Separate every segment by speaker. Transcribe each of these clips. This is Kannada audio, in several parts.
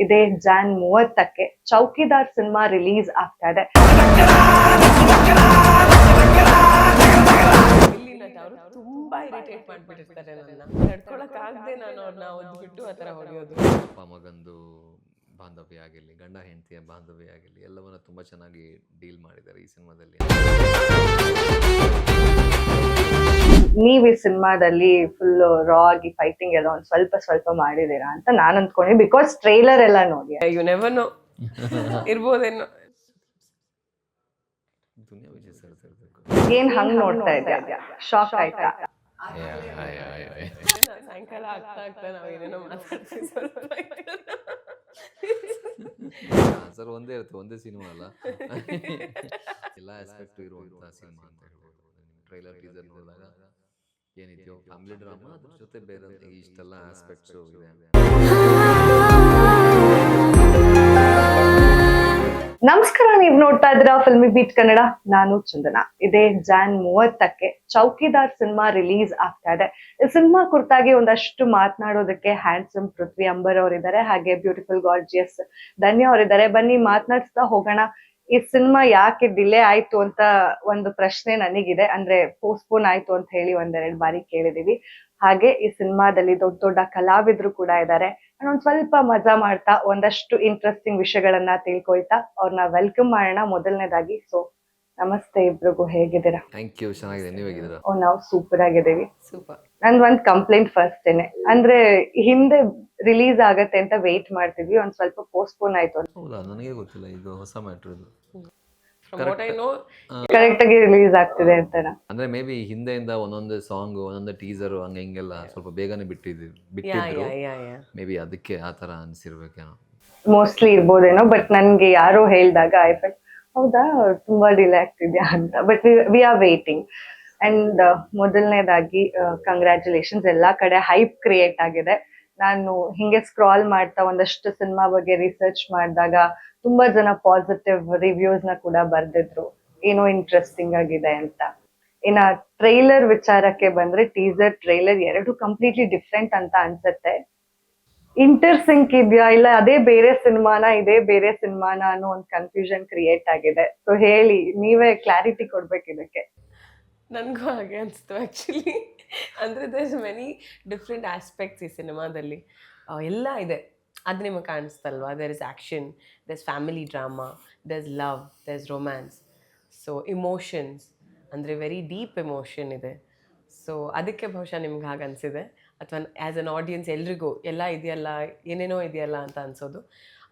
Speaker 1: ಇದೇ ಜಾನ್ 30ಕ್ಕೆ ಚೌಕಿದಾರ್ ಸಿನಿಮಾ ರಿಲೀಸ್ ಆಗ್ತಾ ಇದೆ.
Speaker 2: ಅವರು ತುಂಬಾ ಇರಿಟೇಟ್ ಮಾಡ್ಬಿಟ್ಟಿರ್ತಾರೆ ನನ್ನ, ನಡ್ಕೊಳಕ್ ಆಗದೆ ನಾನು ಅವ್ರನ್ನ ಓದ್ಬಿಟ್ಟು ಆ ಥರ ಹೊಡೆಯೋದು.
Speaker 3: ಅಪ್ಪ ಮಗಂದು ಬಾಂಧವ್ಯ ಆಗಿರಲಿ, ಗಂಡ ಹೆಂಡತಿಯ ಬಾಂಧವ್ಯ ಆಗಿರಲಿ, ಎಲ್ಲವನ್ನ ತುಂಬ ಚೆನ್ನಾಗಿ ಡೀಲ್ ಮಾಡಿದ್ದಾರೆ ಈ ಸಿನಿಮಾದಲ್ಲಿ.
Speaker 1: ನೀವು ಈ ಸಿನಿಮಾದಲ್ಲಿ ಫುಲ್ ರಾ ಆಗಿ ಫೈಟಿಂಗ್ ಎಲ್ಲ ಒಂದ್ ಸ್ವಲ್ಪ ಮಾಡಿದೀರಾ ಅಂತ ನಾನು ಅಂದ್ಕೊಂಡೆ, ಬಿಕಾಸ್ ಟ್ರೈಲರ್ ಎಲ್ಲ ನೋಡಿ.
Speaker 2: ಯು ನೆವರ್ ನೋ, ಇರ್ಬೋದೇನೋ.
Speaker 3: ದುನಿಯಾ ವಿಜಯ್ ಸರ್ ಇರಬೇಕು.
Speaker 1: ಏನ್ ಹಂಗ್ ನೋಡ್ತಾ ಇದ್ಯಾ? ಶಾಕ್ ಆಯ್ತಾ?
Speaker 2: ಸಾಯಂಕಾಲ ಆಗ್ತಾ ನಾವು ಏನೇನೋ ಮಾತಾಡ್ತೀವಿ ಸ್ವಲ್ಪ.
Speaker 3: ಸರ್ ಒಂದೇ ಇರುತ್ತೆ, ಒಂದೇ ಸಿನಿಮಾ ಅಲ್ಲ, ಎಲ್ಲ ಆಸ್ಪೆಕ್ಟ್ ಇರುವಂತಹ ಸಿನಿಮಾ ಅಂತ ಹೇಳ್ಬೋದು. ಟ್ರೈಲರ್ ಟೀಸರ್ ನೋಡಿದಾಗ ಏನಿದೆಯೋ ಫ್ಯಾಮಿಲಿ ಡ್ರಾಮಾ, ಅದ್ರ ಜೊತೆ ಬೇರೆ ಇಷ್ಟೆಲ್ಲ ಆಸ್ಪೆಕ್ಟ್ಸು ಇದೆ.
Speaker 1: ನಮಸ್ಕಾರ, ನೀವ್ ನೋಡ್ತಾ ಇದ್ದೀರಾ ಫಿಲ್ಮಿ ಬೀಟ್ ಕನ್ನಡ. ನಾನು ಚಂದನ. ಇದೇ ಜಾನ್ 30ಕ್ಕೆ ಚೌಕಿದಾರ್ ಸಿನಿಮಾ ರಿಲೀಸ್ ಆಗ್ತಾ ಇದೆ. ಈ ಸಿನಿಮಾ ಕುರಿತಾಗಿ ಒಂದಷ್ಟು ಮಾತನಾಡೋದಕ್ಕೆ ಹ್ಯಾಂಡ್ಸಮ್ ಪೃಥ್ವಿ ಅಂಬರ್ ಅವರಿದ್ದಾರೆ, ಹಾಗೆ ಬ್ಯೂಟಿಫುಲ್ ಗಾರ್ಜಿಯಸ್ ಧನ್ಯ ಅವರಿದ್ದಾರೆ. ಬನ್ನಿ ಮಾತನಾಡಿಸ್ತಾ ಹೋಗೋಣ. ಈ ಸಿನಿಮಾ ಯಾಕೆ ಡಿಲೇ ಆಯ್ತು ಅಂತ ಒಂದು ಪ್ರಶ್ನೆ ನನಗಿದೆ. ಅಂದ್ರೆ ಪೋಸ್ಟ್ಪೋನ್ ಆಯ್ತು ಅಂತ ಹೇಳಿ ಒಂದೆರಡು ಬಾರಿ ಕೇಳಿದೀವಿ. ಹಾಗೆ ಈ ಸಿನಿಮಾದಲ್ಲಿ ದೊಡ್ಡ ದೊಡ್ಡ ಕಲಾವಿದ್ರು ಕೂಡ ಇದ್ದಾರೆ. ಒಂದ್ ಸ್ವಲ್ಪ ಮಜಾ ಮಾಡ್ತಾ ಒಂದಷ್ಟು ಇಂಟ್ರೆಸ್ಟಿಂಗ್ ವಿಷಯಗಳನ್ನ ತಿಳ್ಕೊಳ್ತಾ ಅವ್ರನ್ನ ವೆಲ್ಕಮ್ ಮಾಡೋಣ. ಮೊದಲನೇದಾಗಿ ನಮಸ್ತೆ ಇಬ್ರಿಗೂ, ಹೇಗಿದ್ದೀರಾ?
Speaker 3: ಥ್ಯಾಂಕ್ ಯು, ಚೆನ್ನಾಗಿದೆ. ನೀವು ಹೇಗಿದ್ದೀರಾ?
Speaker 1: ನಾವು ಸೂಪರ್ ಆಗಿದ್ದೀವಿ.
Speaker 2: ಸೂಪರ್.
Speaker 1: ಒಂದ್ ಕಂಪ್ಲೇಂಟ್ ಫಸ್ಟೇನೆ, ಅಂದ್ರೆ ಹಿಂದೆ ರಿಲೀಸ್ ಆಗತ್ತೆ ಅಂತ ವೇಟ್ ಮಾಡ್ತಿದ್ವಿ, ಒಂದ್ ಸ್ವಲ್ಪ ಪೋಸ್ಟ್ಪೋನ್ ಆಯ್ತು ಅಂತ.
Speaker 3: ಹೌದಾ? ನನಗೆ ಗೊತ್ತಿಲ್ಲ, ಇದು ಹೊಸ ಮ್ಯಾಟ್ರ್ ಇದು.
Speaker 1: ಕರೆಕ್ಟ್ ಆಗಿ ರಿಲೀಸ್ ಆಗ್ತಿದೆ ಅಂತ.
Speaker 3: ಅಂದ್ರೆ ಮೇ ಬಿ ಹಿಂದೆಯಿಂದ ಒಂದೊಂದು ಸಾಂಗ್, ಒಂದೊಂದು ಟೀಸರ್ ಹಂಗೆ ಹಿಂಗೆಲ್ಲ ಸ್ವಲ್ಪ ಬೇಗನೆ ಬಿಟ್ಟಿದ್ರು. ಮೇ ಬಿ ಅದಕ್ಕೆ ಆ ತರ ಅನ್ಸಿರ್ಬೇಕೇನೋ,
Speaker 1: ಮೋಸ್ಟ್ಲಿ ಇರ್ಬೋದೇನೋ. ಬಟ್ ನನ್ಗೆ ಯಾರೋ ಹೇಳ್ದಾಗ ಐ ಫೆಲ್ಟ್ ಹೌದಾ ತುಂಬಾ ಡಿಲೇ ಆಗ್ತಿದ್ಯಾ ಅಂತ. But we are waiting. And ಮೊದಲನೇದಾಗಿ ಕಂಗ್ರ್ಯಾಚುಲೇಷನ್ಸ್. ಎಲ್ಲಾ ಕಡೆ ಹೈಪ್ ಕ್ರಿಯೇಟ್ ಆಗಿದೆ. ನಾನು ಹಿಂಗೆ ಸ್ಕ್ರಾಲ್ ಮಾಡ್ತಾ ಒಂದಷ್ಟು ಸಿನಿಮಾ ಬಗ್ಗೆ ರಿಸರ್ಚ್ ಮಾಡಿದಾಗ ತುಂಬಾ ಜನ ಪಾಸಿಟಿವ್ ರಿವ್ಯೂಸ್ ನ ಕೂಡ ಬರ್ದಿದ್ರು, ಏನೋ ಇಂಟ್ರೆಸ್ಟಿಂಗ್ ಆಗಿದೆ ಅಂತ. ಇನ್ನ ಟ್ರೈಲರ್ ವಿಚಾರಕ್ಕೆ ಬಂದ್ರೆ, ಟೀಸರ್ ಟ್ರೈಲರ್ ಎರಡು ಕಂಪ್ಲೀಟ್ಲಿ ಡಿಫ್ರೆಂಟ್ ಅಂತ ಅನ್ಸುತ್ತೆ. ಇಂಟರ್ ಸಿಂಕ್ ಇದೆಯಾ ಇಲ್ಲ ಅದೇ ಬೇರೆ ಸಿನಿಮಾನ ಇದೇ ಬೇರೆ ಸಿನಿಮಾನ ಅನ್ನೋ ಒಂದು ಕನ್ಫ್ಯೂಷನ್ ಕ್ರಿಯೇಟ್ ಆಗಿದೆ. ಸೊ ಹೇಳಿ, ನೀವೇ ಕ್ಲಾರಿಟಿ ಕೊಡ್ಬೇಕು ಇದಕ್ಕೆ.
Speaker 2: ನನಗೂ ಹಾಗೆ ಅನಿಸ್ತು ಆ್ಯಕ್ಚುಲಿ. ಅಂದರೆ there is many different aspects ಈ ಸಿನಿಮಾದಲ್ಲಿ. ಎಲ್ಲ ಇದೆ, ಅದು ನಿಮಗೆ ಕಾಣಿಸ್ತಲ್ವಾ. There is action, there is family drama, there is love, there is romance, so emotions, ಅಂದರೆ ವೆರಿ ಡೀಪ್ ಎಮೋಷನ್ ಇದೆ. ಸೊ ಅದಕ್ಕೆ ಬಹುಶಃ ನಿಮ್ಗೆ ಹಾಗೆ ಅನಿಸಿದೆ, ಅಥವಾ ಆ್ಯಸ್ ಅನ್ ಆಡಿಯನ್ಸ್ ಎಲ್ರಿಗೂ ಎಲ್ಲ ಇದೆಯಲ್ಲ, ಏನೇನೋ ಇದೆಯಲ್ಲ ಅಂತ ಅನಿಸೋದು.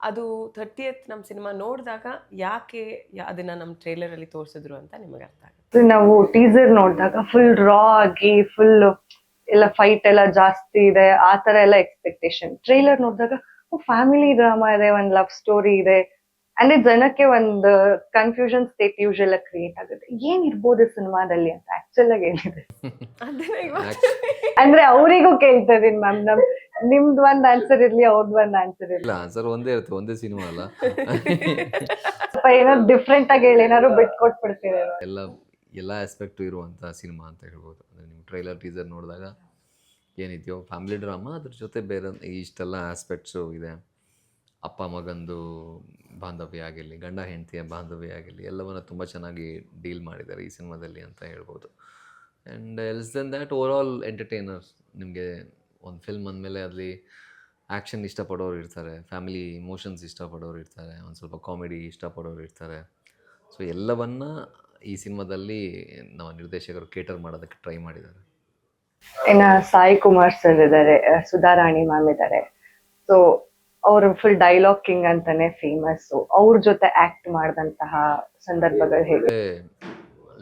Speaker 2: ಅದು 30th ನಮ್ಮ ಸಿನಿಮಾ ನೋಡಿದಾಗ ಯಾಕೆ ಅದನ್ನು ನಮ್ಮ ಟ್ರೈಲರಲ್ಲಿ ತೋರಿಸಿದ್ರು ಅಂತ ನಿಮಗೆ ಅರ್ಥ ಆಗುತ್ತೆ.
Speaker 1: ನಾವು ಟೀಸರ್ ನೋಡಿದಾಗ ಫುಲ್ ರಾ ಆಗಿ ಫುಲ್ ಎಲ್ಲ ಫೈಟ್ ಎಲ್ಲ ಜಾಸ್ತಿ ಇದೆ, ಆ ತರ ಎಲ್ಲ ಎಕ್ಸ್ಪೆಕ್ಟೇಷನ್. ಟ್ರೈಲರ್ ನೋಡಿದಾಗ ಫ್ಯಾಮಿಲಿ ಡ್ರಾಮಾ ಇದೆ, ಒಂದ್ ಲವ್ ಸ್ಟೋರಿ ಇದೆ ಅಂದ್ರೆ ಜನಕ್ಕೆ ಒಂದು ಕನ್ಫ್ಯೂಷನ್ ಸ್ಟೇಟ್ ಯೂಶಲ್ ಕ್ರಿಯೇಟ್ ಆಗುತ್ತೆ. ಏನ್ ಇರ್ಬೋದು ಸಿನಿಮಾದಲ್ಲಿ ಅಂತ ಆಕ್ಚುಲ್ ಆಗಿ ಏನಿದೆ ಅಂದ್ರೆ ಅವರಿಗೂ ಕೇಳ್ತಾ ಇದೀನಿ ಮ್ಯಾಮ್. ನಿಮ್ದು ಒಂದ್ ಆನ್ಸರ್ ಇರ್ಲಿ, ಅವ್ರದ್ದು ಒಂದ್ ಆನ್ಸರ್ ಇರ್ಲಿ.
Speaker 3: ಆನ್ಸರ್ ಒಂದೇ ಇರುತ್ತೆ, ಒಂದೇ ಸಿನಿಮಾ ಅಲ್ಲ.
Speaker 1: ಸ್ವಲ್ಪ ಏನಾದ್ರು ಡಿಫ್ರೆಂಟ್ ಆಗಿ ಹೇಳಿ, ಏನಾದ್ರು ಬಿಟ್ಕೊಟ್ಬಿಡ್ತೀರ.
Speaker 3: ಎಲ್ಲ ಆಸ್ಪೆಕ್ಟು ಇರುವಂಥ ಸಿನಿಮಾ ಅಂತ ಹೇಳ್ಬೋದು. ಅಂದರೆ ನೀವು ಟ್ರೈಲರ್ ಟೀಸರ್ ನೋಡಿದಾಗ ಏನಿದೆಯೋ ಫ್ಯಾಮಿಲಿ ಡ್ರಾಮಾ, ಅದ್ರ ಜೊತೆ ಬೇರೆ ಇಷ್ಟೆಲ್ಲ ಆಸ್ಪೆಕ್ಟ್ಸು ಇದೆ. ಅಪ್ಪ ಮಗಂದು ಬಾಂಧವ್ಯ ಆಗಿರಲಿ, ಗಂಡ ಹೆಂಡತಿಯ ಬಾಂಧವ್ಯ ಆಗಿರಲಿ, ಎಲ್ಲವನ್ನ ತುಂಬ ಚೆನ್ನಾಗಿ ಡೀಲ್ ಮಾಡಿದ್ದಾರೆ ಈ ಸಿನಿಮಾದಲ್ಲಿ ಅಂತ ಹೇಳ್ಬೋದು. And else then that over all entertainer. ನಿಮಗೆ ಒಂದು ಫಿಲ್ಮ್ ಅಂದಮೇಲೆ ಅಲ್ಲಿ ಆ್ಯಕ್ಷನ್ ಇಷ್ಟಪಡೋರು ಇರ್ತಾರೆ, ಫ್ಯಾಮಿಲಿ ಇಮೋಷನ್ಸ್ ಇಷ್ಟಪಡೋರು ಇರ್ತಾರೆ, ಒಂದು ಸ್ವಲ್ಪ ಕಾಮಿಡಿ ಇಷ್ಟಪಡೋರು ಇರ್ತಾರೆ. ಸೊ ಎಲ್ಲವನ್ನ ಈ ಸಿನಿಮಾದಲ್ಲಿ ನಾವು ನಿರ್ದೇಶಕರು ಕೇಟರ್ ಮಾಡೋದಕ್ಕೆ ಟ್ರೈ ಮಾಡಿದ್ದಾರೆ.
Speaker 1: ಇನ್ನು ಸಾಯಿ ಕುಮಾರ್ ಸರ್ ಇದ್ದಾರೆ, ಸುಧಾರಾಣಿ ಮ್ಯಾಮ್ ಇದ್ದಾರೆ. ಸೊ ಅವರು ಫುಲ್ ಡೈಲಾಗ್ ಕಿಂಗ್ ಅಂತಾನೆ ಫೇಮಸ್. ಅವ್ರ ಜೊತೆ ಆಕ್ಟ್ ಮಾಡಿದಂತಹ ಸಂದರ್ಭಗಳು ಹೇಗೆ?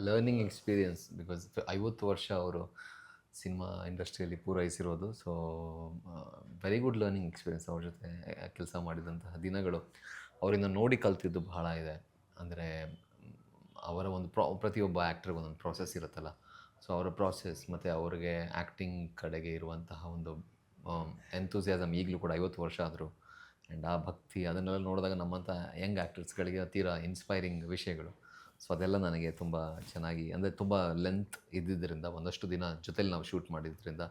Speaker 3: ಲರ್ನಿಂಗ್ ಎಕ್ಸ್ಪೀರಿಯನ್ಸ್, ಬಿಕಾಸ್ 50 ವರ್ಷ ಅವರು ಸಿನಿಮಾ ಇಂಡಸ್ಟ್ರಿಯಲ್ಲಿ ಪೂರೈಸಿರೋದು. So very good learning experience. ಅವ್ರ ಜೊತೆ ಕೆಲಸ ಮಾಡಿದಂತಹ ದಿನಗಳು, ಅವರಿಂದ ನೋಡಿ ಕಲ್ತಿದ್ದು ಬಹಳ ಇದೆ. ಅಂದರೆ ಅವರ ಒಂದು ಪ್ರತಿಯೊಬ್ಬ ಆ್ಯಕ್ಟ್ರಿಗೆ ಒಂದೊಂದು ಪ್ರಾಸೆಸ್ ಇರುತ್ತಲ್ಲ. ಸೊ ಅವರ ಪ್ರಾಸೆಸ್ ಮತ್ತು ಅವ್ರಿಗೆ ಆ್ಯಕ್ಟಿಂಗ್ ಕಡೆಗೆ ಇರುವಂತಹ ಒಂದು ಎಂಥೂಸಿಯಾಸಮ್ ಈಗಲೂ ಕೂಡ 50 ವರ್ಷ ಆದರೂ. ಆ್ಯಂಡ್ ಆ ಭಕ್ತಿ, ಅದನ್ನೆಲ್ಲ ನೋಡಿದಾಗ ನಮ್ಮಂಥ ಯಂಗ್ ಆ್ಯಕ್ಟರ್ಸ್ಗಳಿಗೆ ತೀರಾ ಇನ್ಸ್ಪೈರಿಂಗ್ ವಿಷಯಗಳು. ಸೊ ಅದೆಲ್ಲ ನನಗೆ ತುಂಬ ಚೆನ್ನಾಗಿ, ಅಂದರೆ ತುಂಬ ಲೆಂತ್ ಇದ್ದಿದ್ದರಿಂದ, ಒಂದಷ್ಟು ದಿನ ಜೊತೆಲಿ ನಾವು ಶೂಟ್ ಮಾಡಿದ್ರಿಂದ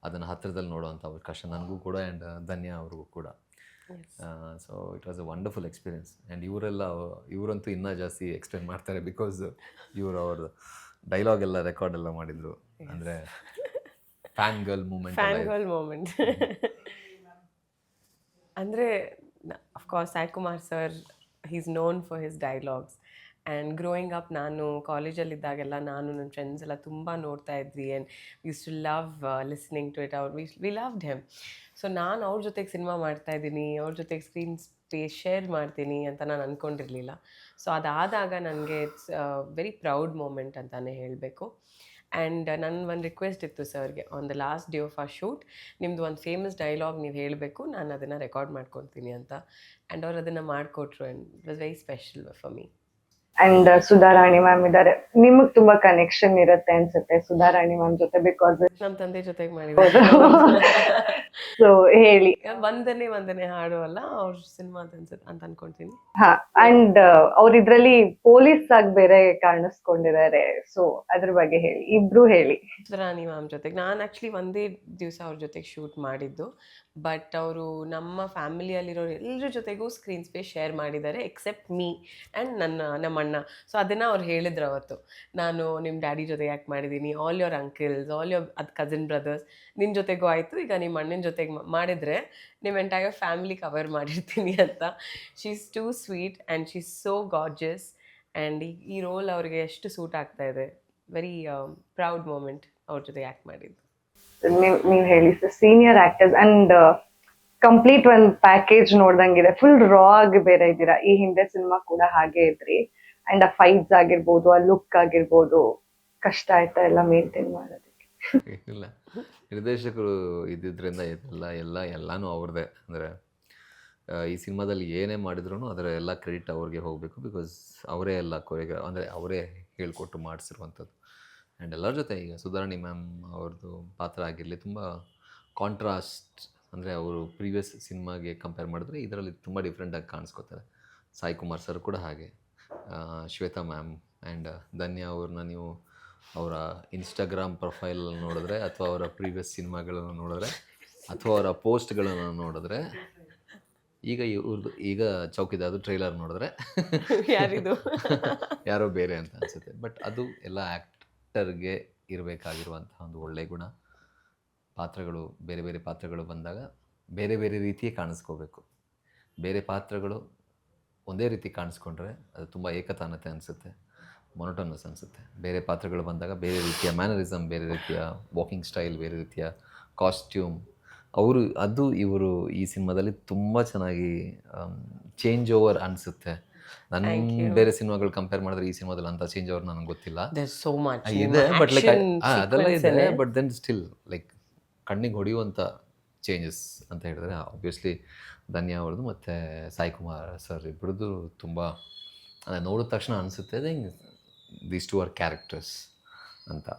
Speaker 3: ಅದನ್ನು ಹತ್ತಿರದಲ್ಲಿ ನೋಡುವಂಥ ಅವಕಾಶ ನನಗೂ ಕೂಡ ಆ್ಯಂಡ್ ಧನ್ಯ ಅವ್ರಿಗೂ ಕೂಡ. So it was a wonderful experience. And ಇವರಂತೂ ಇನ್ನೂ ಜಾಸ್ತಿ ಎಕ್ಸ್ಪ್ಲೇನ್ ಮಾಡ್ತಾರೆ, ಬಿಕಾಸ್ ಇವರು ಅವ್ರ ಡೈಲಾಗ್ ಎಲ್ಲ ರೆಕಾರ್ಡ್ ಎಲ್ಲ ಮಾಡಿದರು. ಅಂದರೆ ಫ್ಯಾನ್ ಗರ್ಲ್ ಮೂಮೆಂಟ್.
Speaker 2: ಅಂದರೆ of course Sai Kumar sir is known for his dialogues. And growing up ನಾನು ಕಾಲೇಜಲ್ಲಿದ್ದಾಗೆಲ್ಲ ನಾನು ನನ್ನ ಫ್ರೆಂಡ್ಸ್ ಎಲ್ಲ ತುಂಬ ನೋಡ್ತಾ ಇದ್ವಿ. And use to love listening to it. We loved him. So ನಾನು ಅವ್ರ ಜೊತೆಗೆ ಸಿನಿಮಾ ಮಾಡ್ತಾಯಿದ್ದೀನಿ, ಅವ್ರ ಜೊತೆಗೆ ಸ್ಕ್ರೀನ್ ಸ್ಪೇಸ್ ಶೇರ್ ಮಾಡ್ತೀನಿ ಅಂತ ನಾನು ಅಂದ್ಕೊಂಡಿರಲಿಲ್ಲ. ಸೊ ಅದಾದಾಗ ನನಗೆ ಇಟ್ಸ್ ವೆರಿ ಪ್ರೌಡ್ ಮೂಮೆಂಟ್ ಅಂತಲೇ ಹೇಳಬೇಕು. ಆ್ಯಂಡ್ ನನ್ನ ಒಂದು ರಿಕ್ವೆಸ್ಟ್ ಇತ್ತು ಸರ್ಗೆ, on the last day of ಆ ಶೂಟ್ ನಿಮ್ಮದು ಒಂದು ಫೇಮಸ್ ಡೈಲಾಗ್ ನೀವು ಹೇಳಬೇಕು, ನಾನು ಅದನ್ನು ರೆಕಾರ್ಡ್ ಮಾಡ್ಕೊತೀನಿ ಅಂತ. ಆ್ಯಂಡ್ ಅವ್ರು ಅದನ್ನು ಮಾಡಿಕೊಟ್ರು. And it was very special for me.
Speaker 1: And Sudharani ma'am ಇದ್ದಾರೆ, ನಿಮಗ್ ತುಂಬಾ ಕನೆಕ್ಷನ್ ಇರುತ್ತೆ ಅನ್ಸುತ್ತೆ ಸುಧಾರಾಣಿ ಮ್ಯಾಮ್ ಜೊತೆ, ಬಿಕಾಸ್
Speaker 2: ನಮ್ಮ ತಂದೆ ಜೊತೆಗೆ ಮಾಡಿದ್ರು.
Speaker 1: ಸೊ ಹೇಳಿ.
Speaker 2: ವಂದನೆ ಹಾಡು ಅಲ್ಲ ಅವ್ರ ಸಿನಿಮಾ ಅಂತ ಅನ್ಕೊಂತೀನಿ.
Speaker 1: ಹಾ, ಅಂಡ್ ಅವ್ರ ಇದ್ರಲ್ಲಿ ಪೊಲೀಸ್ ಆಗಿ ಬೇರೆ ಕಾಣಿಸ್ಕೊಂಡಿದ್ದಾರೆ. ಸೊ ಅದ್ರ ಬಗ್ಗೆ ಹೇಳಿ, ಇಬ್ರು ಹೇಳಿ.
Speaker 2: ರಾಣಿ ಮ್ಯಾಮ್ ಜೊತೆಗೆ ನಾನು ಆ್ಯಕ್ಚುಲಿ ಒಂದೇ ದಿವಸ ಅವ್ರ ಜೊತೆಗೆ ಶೂಟ್ ಮಾಡಿದ್ದು. ಬಟ್ ಅವರು ನಮ್ಮ ಫ್ಯಾಮಿಲಿಯಲ್ಲಿರೋರು ಎಲ್ಲರ ಜೊತೆಗೂ ಸ್ಕ್ರೀನ್ ಸ್ಪೇಸ್ ಶೇರ್ ಮಾಡಿದ್ದಾರೆ, ಎಕ್ಸೆಪ್ಟ್ ಮೀ ಆ್ಯಂಡ್ ನಮ್ಮ ಅಣ್ಣ. ಸೊ ಅದನ್ನು ಅವ್ರು ಹೇಳಿದ್ರು ಅವತ್ತು, ನಾನು ನಿಮ್ಮ ಡ್ಯಾಡಿ ಜೊತೆಗೆ ಆ್ಯಕ್ಟ್ ಮಾಡಿದ್ದೀನಿ, all your uncles, all your cousin brothers, ನಿನ್ನ ಜೊತೆಗೂ ಆಯಿತು, ಈಗ ನಿಮ್ಮ ಅಣ್ಣನ ಜೊತೆಗೆ ಮಾಡಿದರೆ ನಿಮ್ಮ ಎಂಟೈರ್ ಫ್ಯಾಮಿಲಿ ಕವರ್ ಮಾಡಿರ್ತೀನಿ ಅಂತ. She is two sweet and she is so gorges. And ಈ ರೋಲ್ ಅವ್ರಿಗೆ ಎಷ್ಟು ಸೂಟ್ ಆಗ್ತಾ ಇದೆ. ವೆರಿ ಪ್ರೌಡ್ ಮೂಮೆಂಟ್ ಅವ್ರ ಜೊತೆ ಆ್ಯಕ್ಟ್ ಮಾಡಿದ್ದು.
Speaker 1: ನೀವ್ ಹೇಳಿ sir, senior actors and complete ಒಂದ್ ಪ್ಯಾಕೇಜ್ ನೋಡ್ದಂಗಿದೆ. ಫುಲ್ ರಾ ಆಗಿ ಬೇರೆ ಇದ್ದೀರಾ. ಈ ಹಿಂದೆ ಸಿನಿಮಾ ಕೂಡ ಹಾಗೆ ಇದ್ರಿ. ಅಂಡ್ ಆ ಫೈಟ್ಸ್ ಆಗಿರ್ಬೋದು, ಆ ಲುಕ್ ಆಗಿರ್ಬೋದು, ಕಷ್ಟ ಆಯ್ತಾ ಎಲ್ಲ ಮೇಂಟೈನ್ ಮಾಡೋದಕ್ಕೆ?
Speaker 3: ಇಲ್ಲ, ನಿರ್ದೇಶಕರು ಇದ್ದಿದ್ದರಿಂದ ಎಲ್ಲನೂ ಅವ್ರದ್ದೇ. ಅಂದರೆ ಈ ಸಿನಿಮಾದಲ್ಲಿ ಏನೇ ಮಾಡಿದ್ರು ಅದರ ಎಲ್ಲ ಕ್ರೆಡಿಟ್ ಅವ್ರಿಗೆ ಹೋಗಬೇಕು, ಬಿಕಾಸ್ ಅವರೇ ಎಲ್ಲ ಅಂದರೆ ಅವರೇ ಹೇಳ್ಕೊಟ್ಟು ಮಾಡಿಸಿರುವಂಥದ್ದು. ಆ್ಯಂಡ್ ಎಲ್ಲರ ಜೊತೆ ಈಗ ಸುಧಾರಾಣಿ ಮ್ಯಾಮ್ ಅವ್ರದ್ದು ಪಾತ್ರ ಆಗಿರಲಿ, ತುಂಬ ಕಾಂಟ್ರಾಸ್ಟ್. ಅಂದರೆ ಅವರು ಪ್ರೀವಿಯಸ್ ಸಿನಿಮಾಗೆ ಕಂಪೇರ್ ಮಾಡಿದ್ರೆ ಇದರಲ್ಲಿ ತುಂಬ ಡಿಫ್ರೆಂಟಾಗಿ ಕಾಣಿಸ್ಕೋತಾರೆ. ಸಾಯಿ ಕುಮಾರ್ ಸರ್ ಕೂಡ ಹಾಗೆ, ಶ್ವೇತಾ ಮ್ಯಾಮ್ ಆ್ಯಂಡ್ ಧನ್ಯಾ ಅವ್ರನ್ನ ನೀವು ಅವರ ಇನ್ಸ್ಟಾಗ್ರಾಮ್ ಪ್ರೊಫೈಲಲ್ಲಿ ನೋಡಿದ್ರೆ, ಅಥವಾ ಅವರ ಪ್ರೀವಿಯಸ್ ಸಿನಿಮಾಗಳನ್ನು ನೋಡಿದ್ರೆ, ಅಥವಾ ಅವರ ಪೋಸ್ಟ್ಗಳನ್ನು ನೋಡಿದ್ರೆ, ಈಗ ಚೌಕಿದಾರ್ದು ಟ್ರೈಲರ್ ನೋಡಿದ್ರೆ
Speaker 2: ಯಾರಿದು
Speaker 3: ಯಾರೋ ಬೇರೆ ಅಂತ ಅನಿಸುತ್ತೆ. ಬಟ್ ಅದು ಎಲ್ಲ ಆ್ಯಕ್ಟರ್ಗೆ ಇರಬೇಕಾಗಿರುವಂಥ ಒಂದು ಒಳ್ಳೆಯ ಗುಣ. ಪಾತ್ರಗಳು ಬೇರೆ ಬೇರೆ ಪಾತ್ರಗಳು ಬಂದಾಗ ಬೇರೆ ಬೇರೆ ರೀತಿಯೇ ಕಾಣಿಸ್ಕೋಬೇಕು. ಬೇರೆ ಪಾತ್ರಗಳು ಒಂದೇ ರೀತಿ ಕಾಣಿಸ್ಕೊಂಡ್ರೆ ಅದು ತುಂಬ ಏಕತಾನತೆ ಅನಿಸುತ್ತೆ, ಮೊನೋಟೋನಸ್ ಅನಿಸುತ್ತೆ. ಬೇರೆ ಪಾತ್ರಗಳು ಬಂದಾಗ ಬೇರೆ ರೀತಿಯ ಮ್ಯಾನರಿಸಮ್, ಬೇರೆ ರೀತಿಯ ವಾಕಿಂಗ್ ಸ್ಟೈಲ್, ಬೇರೆ ರೀತಿಯ ಕಾಸ್ಟ್ಯೂಮ್, ಇವರು ಈ ಸಿನಿಮಾದಲ್ಲಿ ತುಂಬ ಚೆನ್ನಾಗಿ ಚೇಂಜ್ ಓವರ್ ಅನಿಸುತ್ತೆ. ನನ್ನ ಬೇರೆ ಸಿನಿಮಾಗಳು ಕಂಪೇರ್ ಮಾಡಿದ್ರೆ ಈ ಸಿನಿಮಾದಲ್ಲಿ ಅಂಥ ಚೇಂಜ್ ಓವರ್ ನನಗೆ ಗೊತ್ತಿಲ್ಲ. ಇದೆ, ಬಟ್ ಲೈಕ್ ಅದೆಲ್ಲ ಇದೆ, ಬಟ್ ದೆನ್ ಸ್ಟಿಲ್ ಲೈಕ್ ಕಣ್ಣಿಗೆ ಹೊಡೆಯುವಂಥ ಚೇಂಜಸ್ ಅಂತ ಹೇಳಿದ್ರೆ ಆಬ್ವಿಯಸ್ಲಿ ಧನ್ಯಾ ಅವ್ರದ್ದು ಮತ್ತು ಸಾಯಿ ಕುಮಾರ್ ಸರ್ ಇಬ್ಬರದ್ದು ತುಂಬ ನೋಡಿದ ತಕ್ಷಣ ಅನಿಸುತ್ತೆ ದೀಸ್ ಟು ಆರ್ ಕ್ಯಾರೆಕ್ಟರ್ಸ್ ಅಂತ.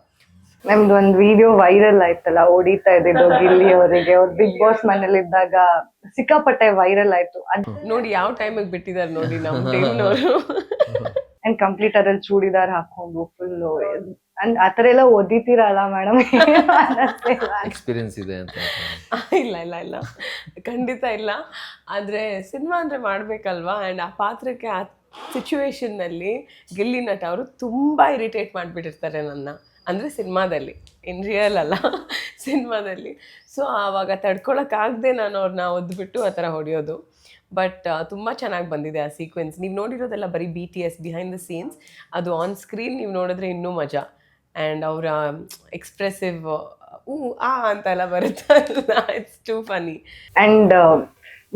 Speaker 1: ನಮ್ದು ಒಂದು ವಿಡಿಯೋ ವೈರಲ್ ಆಯ್ತಲ್ಲ, ಹೊಡಿತಾ ಇದ್ದಿದ್ದು ಗಿಲ್ಲಿ ಅವರಿಗೆ. ಅವ್ರು ಬಿಗ್ ಬಾಸ್ ಮನೇಲಿ ಇದ್ದಾಗ ಸಿಕ್ಕಾಪಟ್ಟೆ ವೈರಲ್ ಆಯ್ತು.
Speaker 2: ನೋಡಿ ಯಾವ ಟೈಮಿಗೆ ಬಿಟ್ಟಿದ್ದಾರೆ ನೋಡಿ ನಮ್ಮ ಟೀಮ್ನವರು.
Speaker 1: ಅಂಡ್ ಕಂಪ್ಲೀಟ್ ಅದ್ರಲ್ಲಿ ಚೂಡಿದಾರ್ ಹಾಕೊಂಡು ಫುಲ್ ಆತರ ಎಲ್ಲ ಓದಿತೀರಲ್ಲ ಮೇಡಮ್?
Speaker 3: ಎಕ್ಸ್ಪೀರಿಯನ್ಸ್ ಇದೆ ಅಂತ?
Speaker 2: ಇಲ್ಲ ಖಂಡಿತ ಇಲ್ಲ. ಆದರೆ ಸಿನಿಮಾ ಅಂದರೆ ಮಾಡಬೇಕಲ್ವಾ. ಆ್ಯಂಡ್ ಆ ಪಾತ್ರಕ್ಕೆ ಆ ಸಿಚುವೇಶನ್ನಲ್ಲಿ ಗಿಲ್ಲಿ ನಟ ಅವರು ತುಂಬ ಇರಿಟೇಟ್ ಮಾಡಿಬಿಟ್ಟಿರ್ತಾರೆ ನನ್ನ. ಅಂದರೆ ಸಿನಿಮಾದಲ್ಲಿ, ಇನ್ ರಿಯಲ್ ಅಲ್ಲ, ಸಿನಿಮಾದಲ್ಲಿ. ಸೊ ಆವಾಗ ತಡ್ಕೊಳಕ್ಕಾಗದೆ ನಾನು ಅವ್ರನ್ನ ಒದ್ಬಿಟ್ಟು ಆ ಥರ ಹೊಡೆಯೋದು. ಬಟ್ ತುಂಬ ಚೆನ್ನಾಗಿ ಬಂದಿದೆ ಆ ಸೀಕ್ವೆನ್ಸ್. ನೀವು ನೋಡಿರೋದೆಲ್ಲ ಬರೀ BTS ಬಿಹೈಂಡ್ ದ ಸೀನ್ಸ್. ಅದು ಆನ್ ಸ್ಕ್ರೀನ್ ನೀವು ನೋಡಿದ್ರೆ ಇನ್ನೂ ಮಜಾ. ಆ್ಯಂಡ್ ಅವರ ಎಕ್ಸ್ಪ್ರೆಸಿವ್ ಅಂತೆಲ್ಲ ಬರುತ್ತೆ, ಇಟ್ಸ್ ಟೂ ಫನಿ.
Speaker 1: ಅಂಡ್